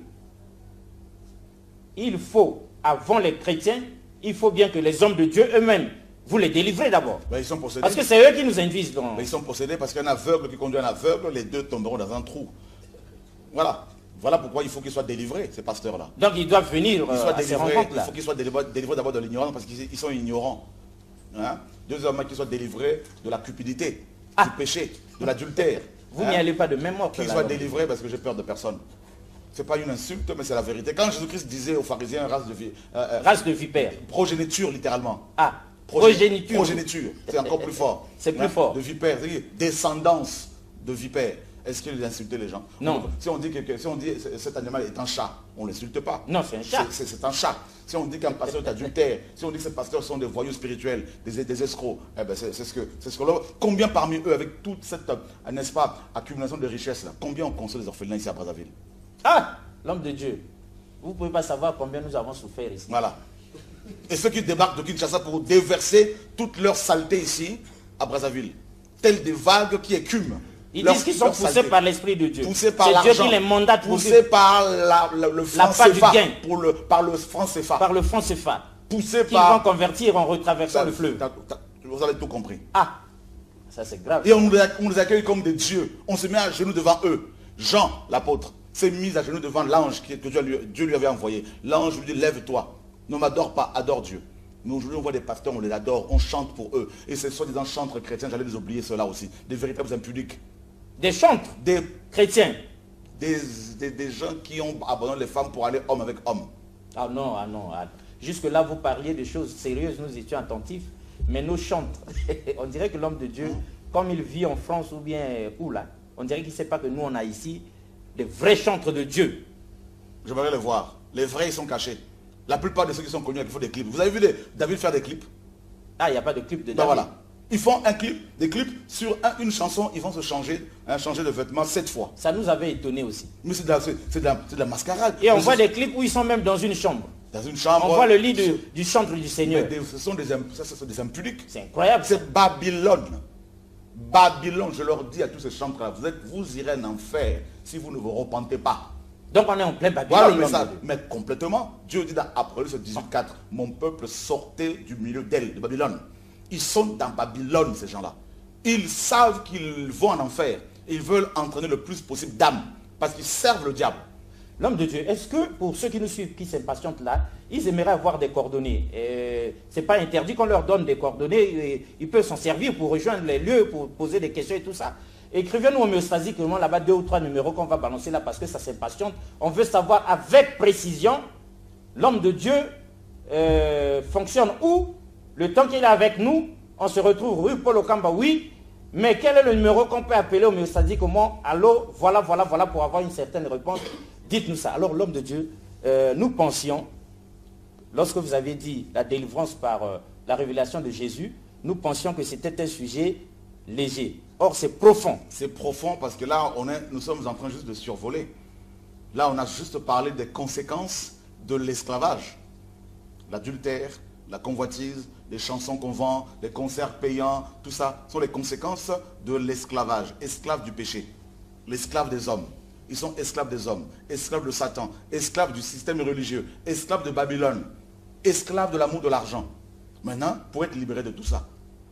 il faut, avant les chrétiens, il faut bien que les hommes de Dieu eux-mêmes, vous les délivrez d'abord. Ils sont possédés. Parce que c'est eux qui nous induisent dans... Mais ils sont possédés parce qu'un aveugle qui conduit un aveugle, les deux tomberont dans un trou. Voilà. Voilà pourquoi il faut qu'ils soient délivrés, ces pasteurs-là. Donc ils doivent venir à ces rencontres-là. Il faut qu'ils soient délivrés d'abord de l'ignorance parce qu'ils sont ignorants. Hein? Deuxièmement, qu'ils soient délivrés de la cupidité, du péché, de l'adultère. Vous n'y allez pas de même ordre. Qu'ils soient délivrés parce que j'ai peur de personne. Ce n'est pas une insulte, mais c'est la vérité. Quand Jésus-Christ disait aux pharisiens race de vipères. Progéniture, littéralement. Ah, progéniture. Progéniture, c'est encore plus fort. C'est plus fort. De vipères, c'est-à-dire descendance de vipères. Est-ce qu'il insultait les gens? Non. Si on dit cet animal est un chat, on ne l'insulte pas. Non, c'est un chat. C'est un chat. Si on dit qu'un pasteur est adultère, si on dit que ces pasteurs sont des voyous spirituels, des escrocs, eh ben c'est ce que combien parmi eux, avec toute cette, n'est-ce pas, accumulation de richesses, là, combien on console les orphelins ici à Brazzaville? Ah, l'homme de Dieu. Vous ne pouvez pas savoir combien nous avons souffert ici. Voilà. Et ceux qui débarquent de Kinshasa pour déverser toute leur saleté ici, à Brazzaville, telles des vagues qui écument. Ils disent qu'ils sont poussés par l'Esprit de Dieu. Poussés par l'argent. C'est Dieu qui les mandate. Poussés par le franc CFA. Par le franc CFA. Par le franc CFA. Poussés qui vont convertir en retraversant le fleuve. Vous avez tout compris. Ah, ça c'est grave. Et on nous accueille comme des dieux. On se met à genoux devant eux. Jean, l'apôtre, s'est mis à genoux devant l'ange que Dieu lui avait envoyé. L'ange lui dit, lève-toi. Ne m'adore pas, adore Dieu. Nous aujourd'hui on voit des pasteurs, on les adore, on chante pour eux. Et ces soi-disant chantres chrétiens, j'allais les oublier ceux-là aussi. Des véritables impudiques. Des chantres, des chrétiens. Des gens qui ont abandonné les femmes pour aller homme avec homme. Ah non, ah non. Jusque-là, vous parliez de choses sérieuses, nous étions attentifs. Mais nos chantres, on dirait que l'homme de Dieu, comme il vit en France ou bien où là, on dirait qu'il ne sait pas que nous, on a ici des vrais chantres de Dieu. J'aimerais les voir. Les vrais, ils sont cachés. La plupart de ceux qui sont connus, ils font des clips. Vous avez vu David faire des clips? Ah, il n'y a pas de clip de David. Ben voilà. Ils font des clips sur une chanson, ils vont se changer de vêtements 7 fois. Ça nous avait étonné aussi. Mais c'est de la mascarade. Et on voit des clips où ils sont même dans une chambre. Dans une chambre. On voit le lit du chantre du Seigneur. Ce sont des impudiques. C'est incroyable. C'est Babylone. Babylone, je leur dis à tous ces chantres-là, vous irez en enfer si vous ne vous repentez pas. Donc on est en plein Babylone. Voilà, mais complètement. Dieu dit dans Apocalypse 18:4, mon peuple sortait du milieu d'elle, de Babylone. Ils sont dans Babylone, ces gens-là. Ils savent qu'ils vont en enfer. Ils veulent entraîner le plus possible d'âmes. Parce qu'ils servent le diable. L'homme de Dieu, est-ce que pour ceux qui nous suivent, qui s'impatientent là, ils aimeraient avoir des coordonnées? Ce n'est pas interdit qu'on leur donne des coordonnées, ils peuvent s'en servir pour rejoindre les lieux, pour poser des questions et tout ça. Écrivez-nous homéostasiquement là-bas 2 ou 3 numéros qu'on va balancer là parce que ça s'impatiente. On veut savoir avec précision, l'homme de Dieu fonctionne où? Le temps qu'il est avec nous, on se retrouve rue Paul Okamba, oui, mais quel est le numéro qu'on peut appeler homéostasiquement? Allô, voilà, pour avoir une certaine réponse. Dites-nous ça. Alors l'homme de Dieu, nous pensions, lorsque vous avez dit la délivrance par la révélation de Jésus, nous pensions que c'était un sujet léger. Or c'est profond. C'est profond parce que là, nous sommes en train juste de survoler. Là, on a juste parlé des conséquences de l'esclavage. L'adultère, la convoitise, les chansons qu'on vend, les concerts payants, tout ça sont les conséquences de l'esclavage. Esclaves du péché. L'esclave des hommes. Ils sont esclaves des hommes, esclaves de Satan, esclaves du système religieux, esclaves de Babylone, esclaves de l'amour de l'argent. Maintenant, pour être libéré de tout ça,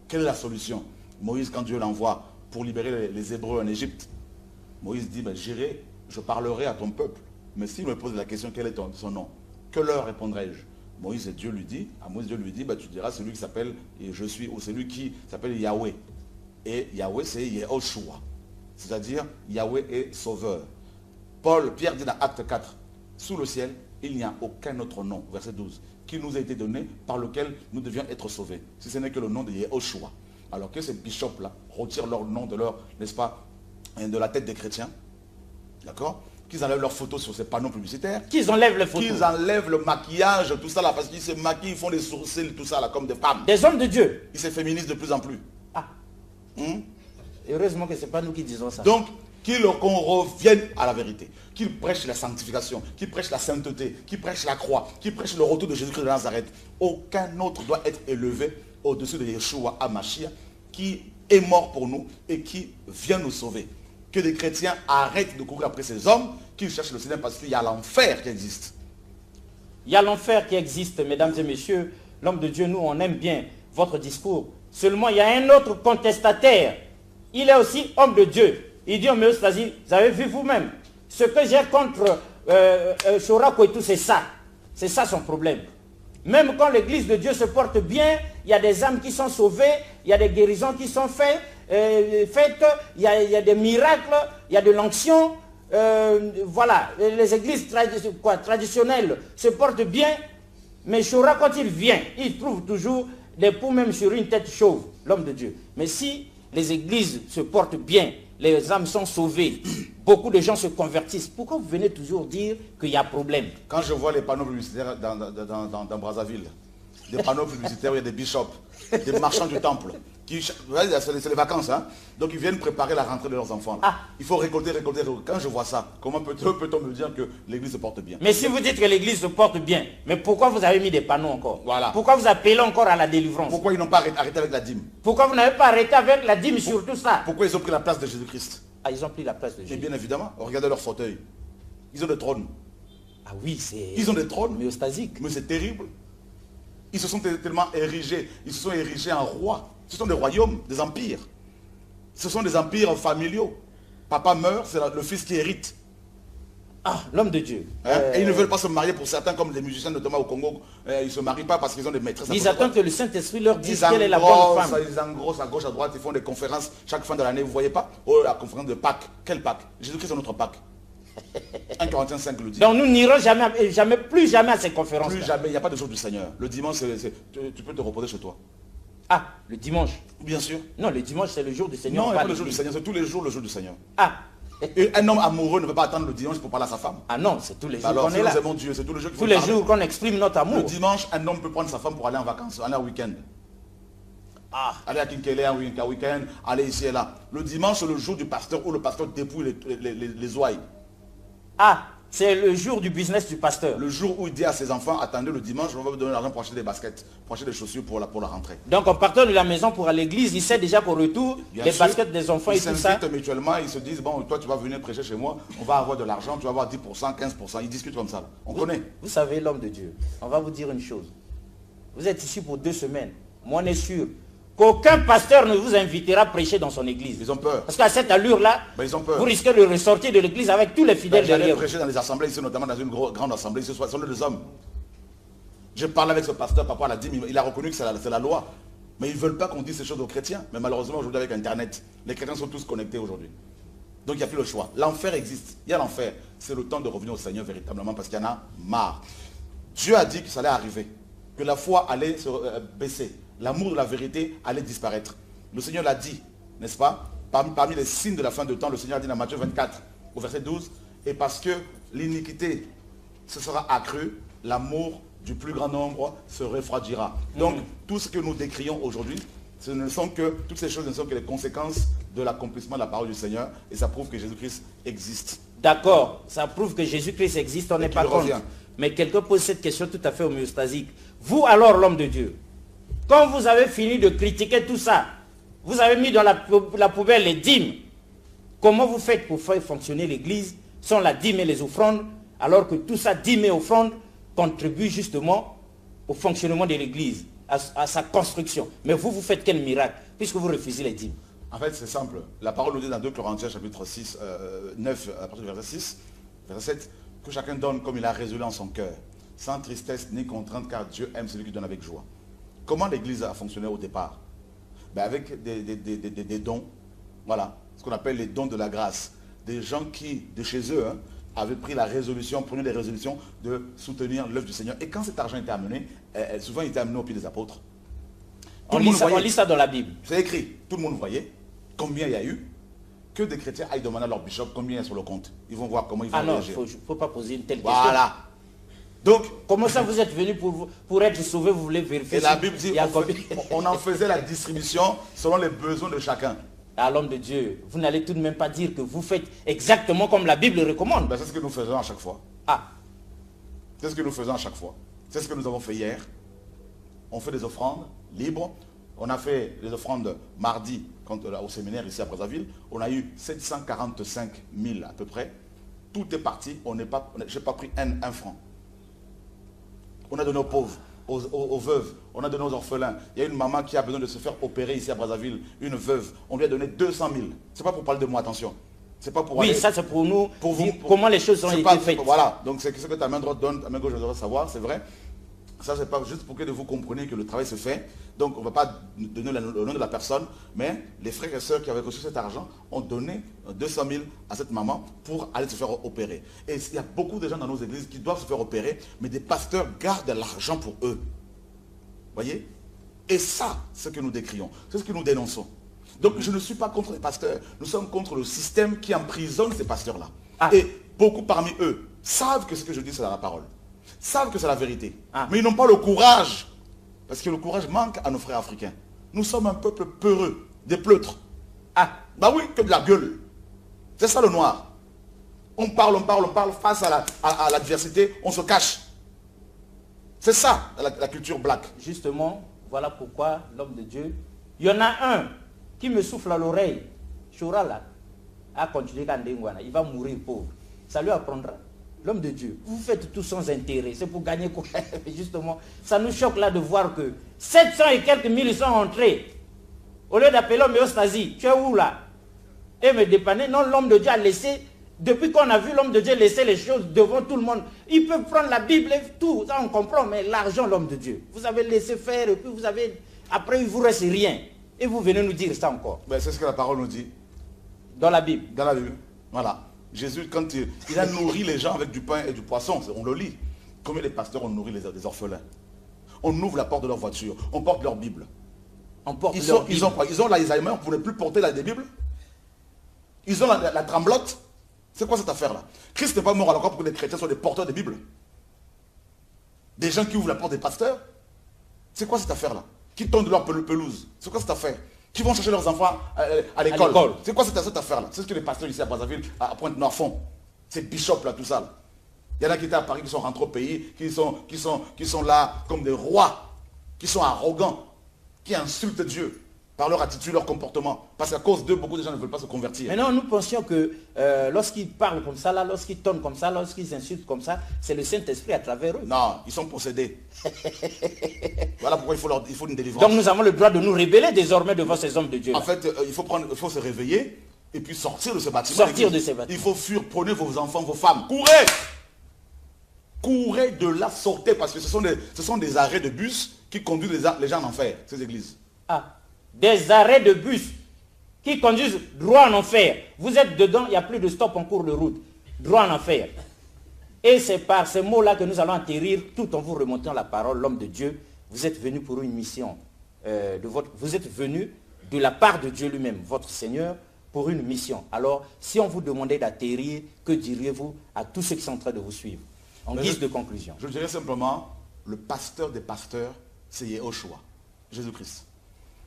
quelle est la solution? Moïse, quand Dieu l'envoie pour libérer les Hébreux en Égypte, Moïse dit, ben, j'irai, je parlerai à ton peuple. Mais s'il me pose la question, quel est son nom? Que leur répondrai-je? Moïse, Dieu lui dit, à Moïse, Dieu lui dit, ben, tu diras celui qui s'appelle je suis, ou celui qui s'appelle Yahweh. Et Yahweh, c'est Yehoshua. C'est-à-dire, Yahweh est sauveur. Pierre dit dans Acte 4, sous le ciel, il n'y a aucun autre nom, verset 12, qui nous a été donné par lequel nous devions être sauvés, si ce n'est que le nom de Yehoshua. Alors que ces bishops-là retirent leur nom de leur, n'est-ce pas, de la tête des chrétiens, d'accord, qu'ils enlèvent leurs photos sur ces panneaux publicitaires, qu'ils enlèvent les photos, qu'ils enlèvent le maquillage, tout ça là, parce qu'ils se maquillent, ils font des sourcils, tout ça là, comme des femmes. Des hommes de Dieu. Ils se féminisent de plus en plus. Ah. Heureusement que ce n'est pas nous qui disons ça. Donc, qu'on revienne à la vérité, qu'il prêche la sanctification, qu'il prêche la sainteté, qu'il prêche la croix, qu'il prêche le retour de Jésus-Christ de Nazareth. Aucun autre doit être élevé au-dessus de Yeshua HaMashiach, qui est mort pour nous et qui vient nous sauver. Que les chrétiens arrêtent de courir après ces hommes, qu'ils cherchent le ciel parce qu'il y a l'enfer qui existe. Il y a l'enfer qui existe, mesdames et messieurs. L'homme de Dieu, nous, on aime bien votre discours. Seulement, il y a un autre contestataire. Il est aussi homme de Dieu. Il dit, homéostasie, vous avez vu vous-même. Ce que j'ai contre Chorako et tout, c'est ça. C'est ça son problème. Même quand l'église de Dieu se porte bien, il y a des âmes qui sont sauvées, il y a des guérisons qui sont faites, il y a des miracles, il y a de l'onction. Voilà, les églises traditionnelles se portent bien, mais Chora, quand il vient, il trouve toujours des poux même sur une tête chauve, l'homme de Dieu. Mais si les églises se portent bien, les âmes sont sauvées, beaucoup de gens se convertissent. Pourquoi vous venez toujours dire qu'il y a problème? Quand je vois les panneaux publicitaires dans Brazzaville, des panneaux publicitaires où il y a des bishops, des marchands du temple, c'est les vacances, hein? Donc ils viennent préparer la rentrée de leurs enfants. Ah. Il faut récolter. Quand je vois ça, comment peut-on me dire que l'église se porte bien? Mais si vous dites que l'église se porte bien, mais pourquoi vous avez mis des panneaux encore? Voilà. Pourquoi vous appelez encore à la délivrance? Pourquoi ils n'ont pas arrêté avec la dîme? Pourquoi vous n'avez pas arrêté avec la dîme sur tout ça? Pourquoi ils ont pris la place de Jésus-Christ? Ah, ils ont pris la place de Jésus. Et bien évidemment, regardez leur fauteuil. Ils ont des trônes. Ah oui, c'est... Ils ont des trônes. Homéostasique. Mais c'est terrible. Ils se sont tellement érigés. Ils se sont érigés en rois. Ce sont des royaumes, des empires. Ce sont des empires familiaux. Papa meurt, c'est le fils qui hérite. Ah, l'homme de Dieu. Hein? Et ils ne veulent pas se marier pour certains, comme les musiciens notamment au Congo. Ils ne se marient pas parce qu'ils ont des maîtresses. Ils attendent que le Saint-Esprit leur dise quelle est la bonne femme. Ils engrossent à gauche, à droite, ils font des conférences chaque fin de l'année. Vous ne voyez pas? Oh, la conférence de Pâques. Quelle Pâques? Jésus-Christ est notre Pâques. 1 Corinthiens 5 le dit. Donc nous n'irons plus jamais à ces conférences. Plus jamais, il n'y a pas de jour du Seigneur. Le dimanche, tu peux te reposer chez toi. Ah, le dimanche? Bien sûr. Non, le dimanche c'est le jour du Seigneur. Non, il n'y a pas le jour du Seigneur, c'est tous les jours le jour du Seigneur. Ah. Et un homme amoureux ne peut pas attendre le dimanche pour parler à sa femme. Ah non, c'est tous les jours qu'on est là. Alors, nous aimons Dieu, c'est tous les jours qu'il faut tous les parler. jours qu'on exprime notre amour. Le dimanche, un homme peut prendre sa femme pour aller en vacances, aller en week-end. Ah, aller à Kinkele un week-end, aller ici et là. Le dimanche, c'est le jour du pasteur où le pasteur dépouille les ouailles. Ah, c'est le jour du business du pasteur. Le jour où il dit à ses enfants, attendez le dimanche, on va vous donner l'argent pour acheter des baskets, pour acheter des chaussures pour la rentrée. Donc en partant de la maison pour aller à l'église, il sait déjà qu'au retour, les baskets des enfants et tout ça. Ils s'invitent mutuellement, ils se disent, bon, toi tu vas venir prêcher chez moi, on va avoir de l'argent, tu vas avoir 10%, 15%, ils discutent comme ça. On connaît. Vous savez l'homme de Dieu, on va vous dire une chose. Vous êtes ici pour 2 semaines. Moi on est sûr, qu'aucun pasteur ne vous invitera à prêcher dans son église. Ils ont peur. Parce qu'à cette allure-là, Ils ont peur. vous risquez de ressortir de l'église avec tous les fidèles J'allais derrière vous. prêcher dans les assemblées, ici, notamment dans une grande assemblée, ce sont des hommes. Je parle avec ce pasteur par rapport à la dîme, il a reconnu que c'est la loi. Mais ils ne veulent pas qu'on dise ces choses aux chrétiens. Mais malheureusement, aujourd'hui, avec Internet, les chrétiens sont tous connectés aujourd'hui. Donc il n'y a plus le choix. L'enfer existe. Il y a l'enfer. C'est le temps de revenir au Seigneur véritablement parce qu'il y en a marre. Dieu a dit que ça allait arriver. Que la foi allait se baisser. L'amour de la vérité allait disparaître. Le Seigneur l'a dit, n'est-ce pas? Parmi les signes de la fin de temps, le Seigneur a dit dans Matthieu 24, au verset 12, et parce que l'iniquité se sera accrue, l'amour du plus grand nombre se refroidira. Donc, tout ce que nous décrions aujourd'hui, toutes ces choses ne sont que les conséquences de l'accomplissement de la parole du Seigneur, et ça prouve que Jésus-Christ existe. D'accord, ça prouve que Jésus-Christ existe, on n'est pas contre. Revient. Mais quelqu'un pose cette question tout à fait homéostasique. Vous alors, l'homme de Dieu, quand vous avez fini de critiquer tout ça, vous avez mis dans la poubelle les dîmes, comment vous faites pour faire fonctionner l'église sans la dîme et les offrandes, alors que tout ça, dîme et offrandes, contribue justement au fonctionnement de l'église, à sa construction. Mais vous faites quel miracle, puisque vous refusez les dîmes? En fait, c'est simple. La parole nous dit dans 2 Corinthiens, chapitre 6, 9, à partir du verset 6, verset 7, que chacun donne comme il a résolu en son cœur, sans tristesse ni contrainte, car Dieu aime celui qui donne avec joie. Comment l'église a fonctionné au départ? Avec des dons, voilà, ce qu'on appelle les dons de la grâce. Des gens qui, de chez eux, avaient pris la résolution, prenaient les résolutions de soutenir l'œuvre du Seigneur. Et quand cet argent était amené, souvent il était amené au pied des apôtres. On lit ça dans la Bible. C'est écrit, tout le monde voyait combien il y a eu, que des chrétiens aillent demander à leur bishop combien il y a sur le compte. Ils vont voir comment ils vont réagir. Il ne faut pas poser une telle question. Voilà. Donc, comment ça vous êtes venu pour être sauvé, vous voulez vérifier? Et la Bible dit, on en faisait la distribution selon les besoins de chacun. À l'homme de Dieu, vous n'allez tout de même pas dire que vous faites exactement comme la Bible recommande. C'est ce que nous faisons à chaque fois. C'est ce que nous faisons à chaque fois. C'est ce que nous avons fait hier. On fait des offrandes libres. On a fait les offrandes mardi au séminaire ici à Brazzaville. On a eu 745 000 à peu près. Tout est parti. Je n'ai pas pris un franc. On a donné aux pauvres, aux veuves, on a donné aux orphelins. Il y a une maman qui a besoin de se faire opérer ici à Brazzaville, une veuve. On lui a donné 200 000. Ce n'est pas pour parler de moi, attention. C'est pas pour ça c'est pour nous, comment les choses ont été faites. Voilà, donc c'est ce que ta main droite donne, ta main gauche doit savoir, c'est vrai. Ça, c'est pas juste pour que vous compreniez que le travail se fait. Donc, on ne va pas donner le nom de la personne, mais les frères et sœurs qui avaient reçu cet argent ont donné 200 000 à cette maman pour aller se faire opérer. Et il y a beaucoup de gens dans nos églises qui doivent se faire opérer, mais des pasteurs gardent l'argent pour eux. Voyez? Et ça, c'est ce que nous décrions. C'est ce que nous dénonçons. Donc, je ne suis pas contre les pasteurs. Nous sommes contre le système qui emprisonne ces pasteurs-là. Et beaucoup parmi eux savent que ce que je dis, c'est la parole. Savent que c'est la vérité. Mais ils n'ont pas le courage. Parce que le courage manque à nos frères africains. Nous sommes un peuple peureux, des pleutres. Bah oui, que de la gueule. C'est ça le noir. On parle face à l'adversité, on se cache. C'est ça la culture black. Justement, voilà pourquoi l'homme de Dieu, il y en a un qui me souffle à l'oreille. Choura là, a continué Kandengwana, il va mourir pauvre. Ça lui apprendra. L'homme de Dieu, vous faites tout sans intérêt, c'est pour gagner quoi? Justement, ça nous choque là de voir que 700 et quelques mille sont entrés. Au lieu d'appeler l'homéostasie, tu es où là? Et me dépanner, non, l'homme de Dieu a laissé, depuis qu'on a vu l'homme de Dieu laisser les choses devant tout le monde, il peut prendre la Bible et tout, ça on comprend, mais l'argent, l'homme de Dieu, vous avez laissé faire et puis vous avez, après il vous reste rien. Et vous venez nous dire ça encore. C'est ce que la parole nous dit. Dans la Bible. Dans la Bible, voilà. Jésus, quand il a nourri les gens avec du pain et du poisson, on le lit. Combien les pasteurs ont nourri les orphelins? On ouvre la porte de leur voiture, on porte leur Bible. Ils ont quoi? Ils ont l'Alzheimer, vous ne pouvez plus porter des Bibles. Ils ont la tremblote. C'est quoi cette affaire-là? Christ n'est pas mort à la croix pour que les chrétiens soient des porteurs de Bible. Des gens qui ouvrent la porte des pasteurs. C'est quoi cette affaire-là? Qui tondent leur pelouse. C'est quoi cette affaire? Qui vont chercher leurs enfants à l'école. C'est quoi cette affaire-là? C'est ce que les pasteurs ici à Brazzaville, à Pointe-Noire font. Ces bishops là, tout ça. Là. Il y en a qui étaient à Paris, qui sont rentrés au pays, qui sont là comme des rois, qui sont arrogants, qui insultent Dieu. par leur attitude, leur comportement. Parce qu'à cause d'eux, beaucoup de gens ne veulent pas se convertir. Maintenant, nous pensions que lorsqu'ils parlent comme ça, lorsqu'ils tonnent comme ça, lorsqu'ils insultent comme ça, c'est le Saint-Esprit à travers eux. Non, ils sont possédés. Voilà pourquoi il faut une délivrance. Donc nous avons le droit de nous révéler désormais devant ces hommes de Dieu. En fait, il faut se réveiller et puis sortir de ce bâtiment. Sortir de ces bâtiments. Il faut fuir, prenez vos enfants, vos femmes, courez. Courez de là, sortez, parce que ce sont des arrêts de bus qui conduisent les gens en enfer, ces églises. Ah, des arrêts de bus qui conduisent droit en enfer. Vous êtes dedans, il n'y a plus de stop en cours de route. Droit en enfer. Et c'est par ces mots-là que nous allons atterrir, tout en vous remontant la parole, l'homme de Dieu. Vous êtes venu pour une mission. Vous êtes venu de la part de Dieu lui-même, votre Seigneur, pour une mission. Alors, si on vous demandait d'atterrir, que diriez-vous à tous ceux qui sont en train de vous suivre, en guise de conclusion? Je dirais simplement, le pasteur des pasteurs, c'est Yehoshua, Jésus-Christ.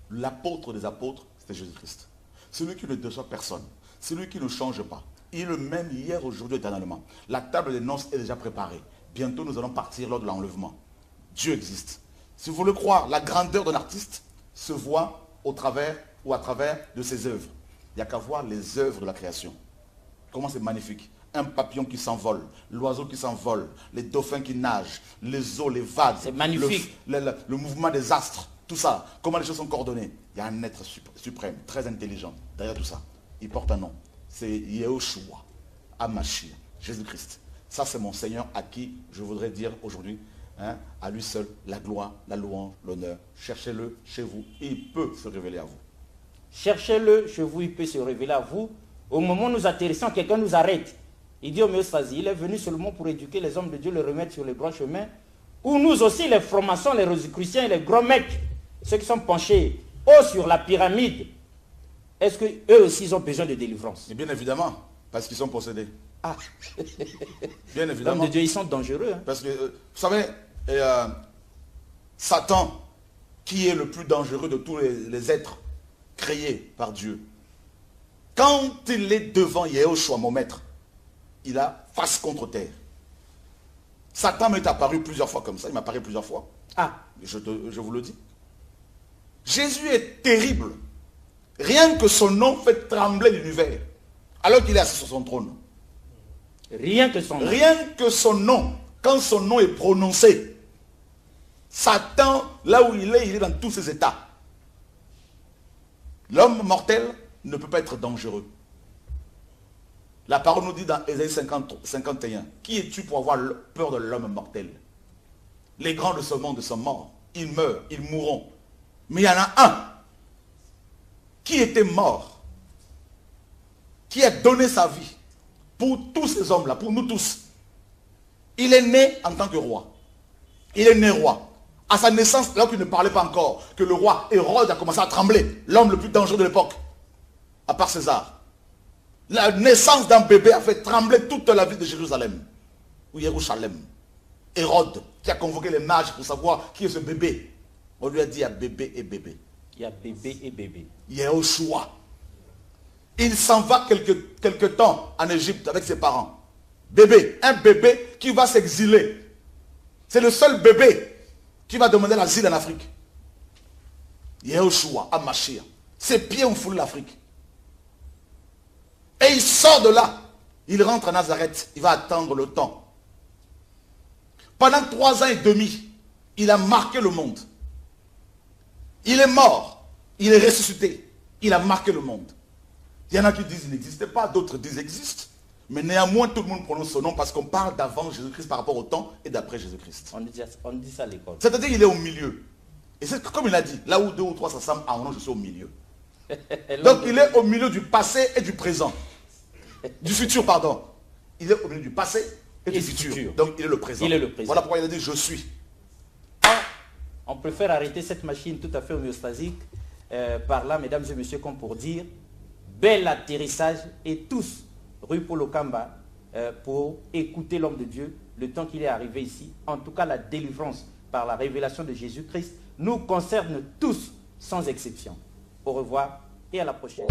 L'apôtre des apôtres, c'est Jésus-Christ. Celui qui ne déçoit personne, celui qui ne change pas. Il est le même hier, aujourd'hui, éternellement. La table des noces est déjà préparée. Bientôt, nous allons partir lors de l'enlèvement. Dieu existe. Si vous voulez croire, la grandeur d'un artiste se voit au travers ou à travers de ses œuvres. Il n'y a qu'à voir les œuvres de la création. Comment c'est magnifique. Un papillon qui s'envole, l'oiseau qui s'envole, les dauphins qui nagent, les eaux, les vagues. C'est magnifique. Le mouvement des astres, tout ça. Comment les choses sont coordonnées. Il y a un être suprême, très intelligent derrière tout ça. Il porte un nom. C'est Yehoshua, Hamashia, Jésus-Christ. Ça, c'est mon Seigneur à qui je voudrais dire aujourd'hui, hein, à lui seul, la gloire, la louange, l'honneur. Cherchez-le chez vous et il peut se révéler à vous. Cherchez-le chez vous, il peut se révéler à vous. Au moment où nous atterrissons, quelqu'un nous arrête. Il dit homéostasie, il est venu seulement pour éduquer les hommes de Dieu, les remettre sur le droit chemin. Ou nous aussi, les francs-maçons, les rosicruciens et les gros mecs, ceux qui sont penchés haut sur la pyramide, est-ce qu'eux aussi ils ont besoin de délivrance? Et bien évidemment, parce qu'ils sont possédés. Ah, bien évidemment. L'homme de Dieu, ils sont dangereux. Hein. Parce que, vous savez, Satan, qui est le plus dangereux de tous les êtres créés par Dieu, quand il est devant Yehoshua, mon maître, il a face contre terre. Satan m'est apparu plusieurs fois comme ça, il m'apparaît plusieurs fois. Ah. Je vous le dis. Jésus est terrible. Rien que son nom fait trembler l'univers. Alors qu'il est assis sur son trône. Rien que son nom. Rien que son nom. Quand son nom est prononcé, Satan, là où il est dans tous ses états. L'homme mortel ne peut pas être dangereux. La parole nous dit dans Ésaïe 51, qui es-tu pour avoir peur de l'homme mortel? Les grands de ce monde sont morts. Ils meurent, ils mourront. Mais il y en a un qui était mort, qui a donné sa vie pour tous ces hommes-là, pour nous tous. Il est né en tant que roi. Il est né roi. À sa naissance, alors qu'il ne parlait pas encore, que le roi Hérode a commencé à trembler, l'homme le plus dangereux de l'époque, à part César. La naissance d'un bébé a fait trembler toute la ville de Jérusalem, ou Jérusalem. Hérode, qui a convoqué les mages pour savoir qui est ce bébé. On lui a dit, il y a bébé et bébé. Il y a bébé et bébé. Yehoshua. Il s'en va quelque temps en Égypte avec ses parents. Bébé, un bébé qui va s'exiler. C'est le seul bébé qui va demander l'asile en Afrique. Yehoshua, Hamashia. Ses pieds ont foulé l'Afrique. Et il sort de là. Il rentre à Nazareth. Il va attendre le temps. Pendant 3 ans et demi, il a marqué le monde. Il est mort. Il est ressuscité. Il a marqué le monde. Il y en a qui disent qu'il n'existait pas. D'autres disent qu'il existe. Mais néanmoins, tout le monde prononce son nom parce qu'on parle d'avant Jésus-Christ par rapport au temps et d'après Jésus-Christ. On dit ça à l'école. C'est-à-dire qu'il est au milieu. Et c'est comme il a dit, là où 2 ou 3 s'assemblent, ah non, je suis au milieu. Donc il est au milieu du passé et du présent. Du futur, pardon. Il est au milieu du passé et du futur. Donc il est le présent. Il est le présent. Voilà pourquoi il a dit je suis. On préfère arrêter cette machine tout à fait homéostasique par là, mesdames et messieurs, comme pour dire bel atterrissage et tous, rue Paul Okamba, pour écouter l'homme de Dieu, le temps qu'il est arrivé ici. En tout cas, la délivrance par la révélation de Jésus-Christ nous concerne tous, sans exception. Au revoir et à la prochaine.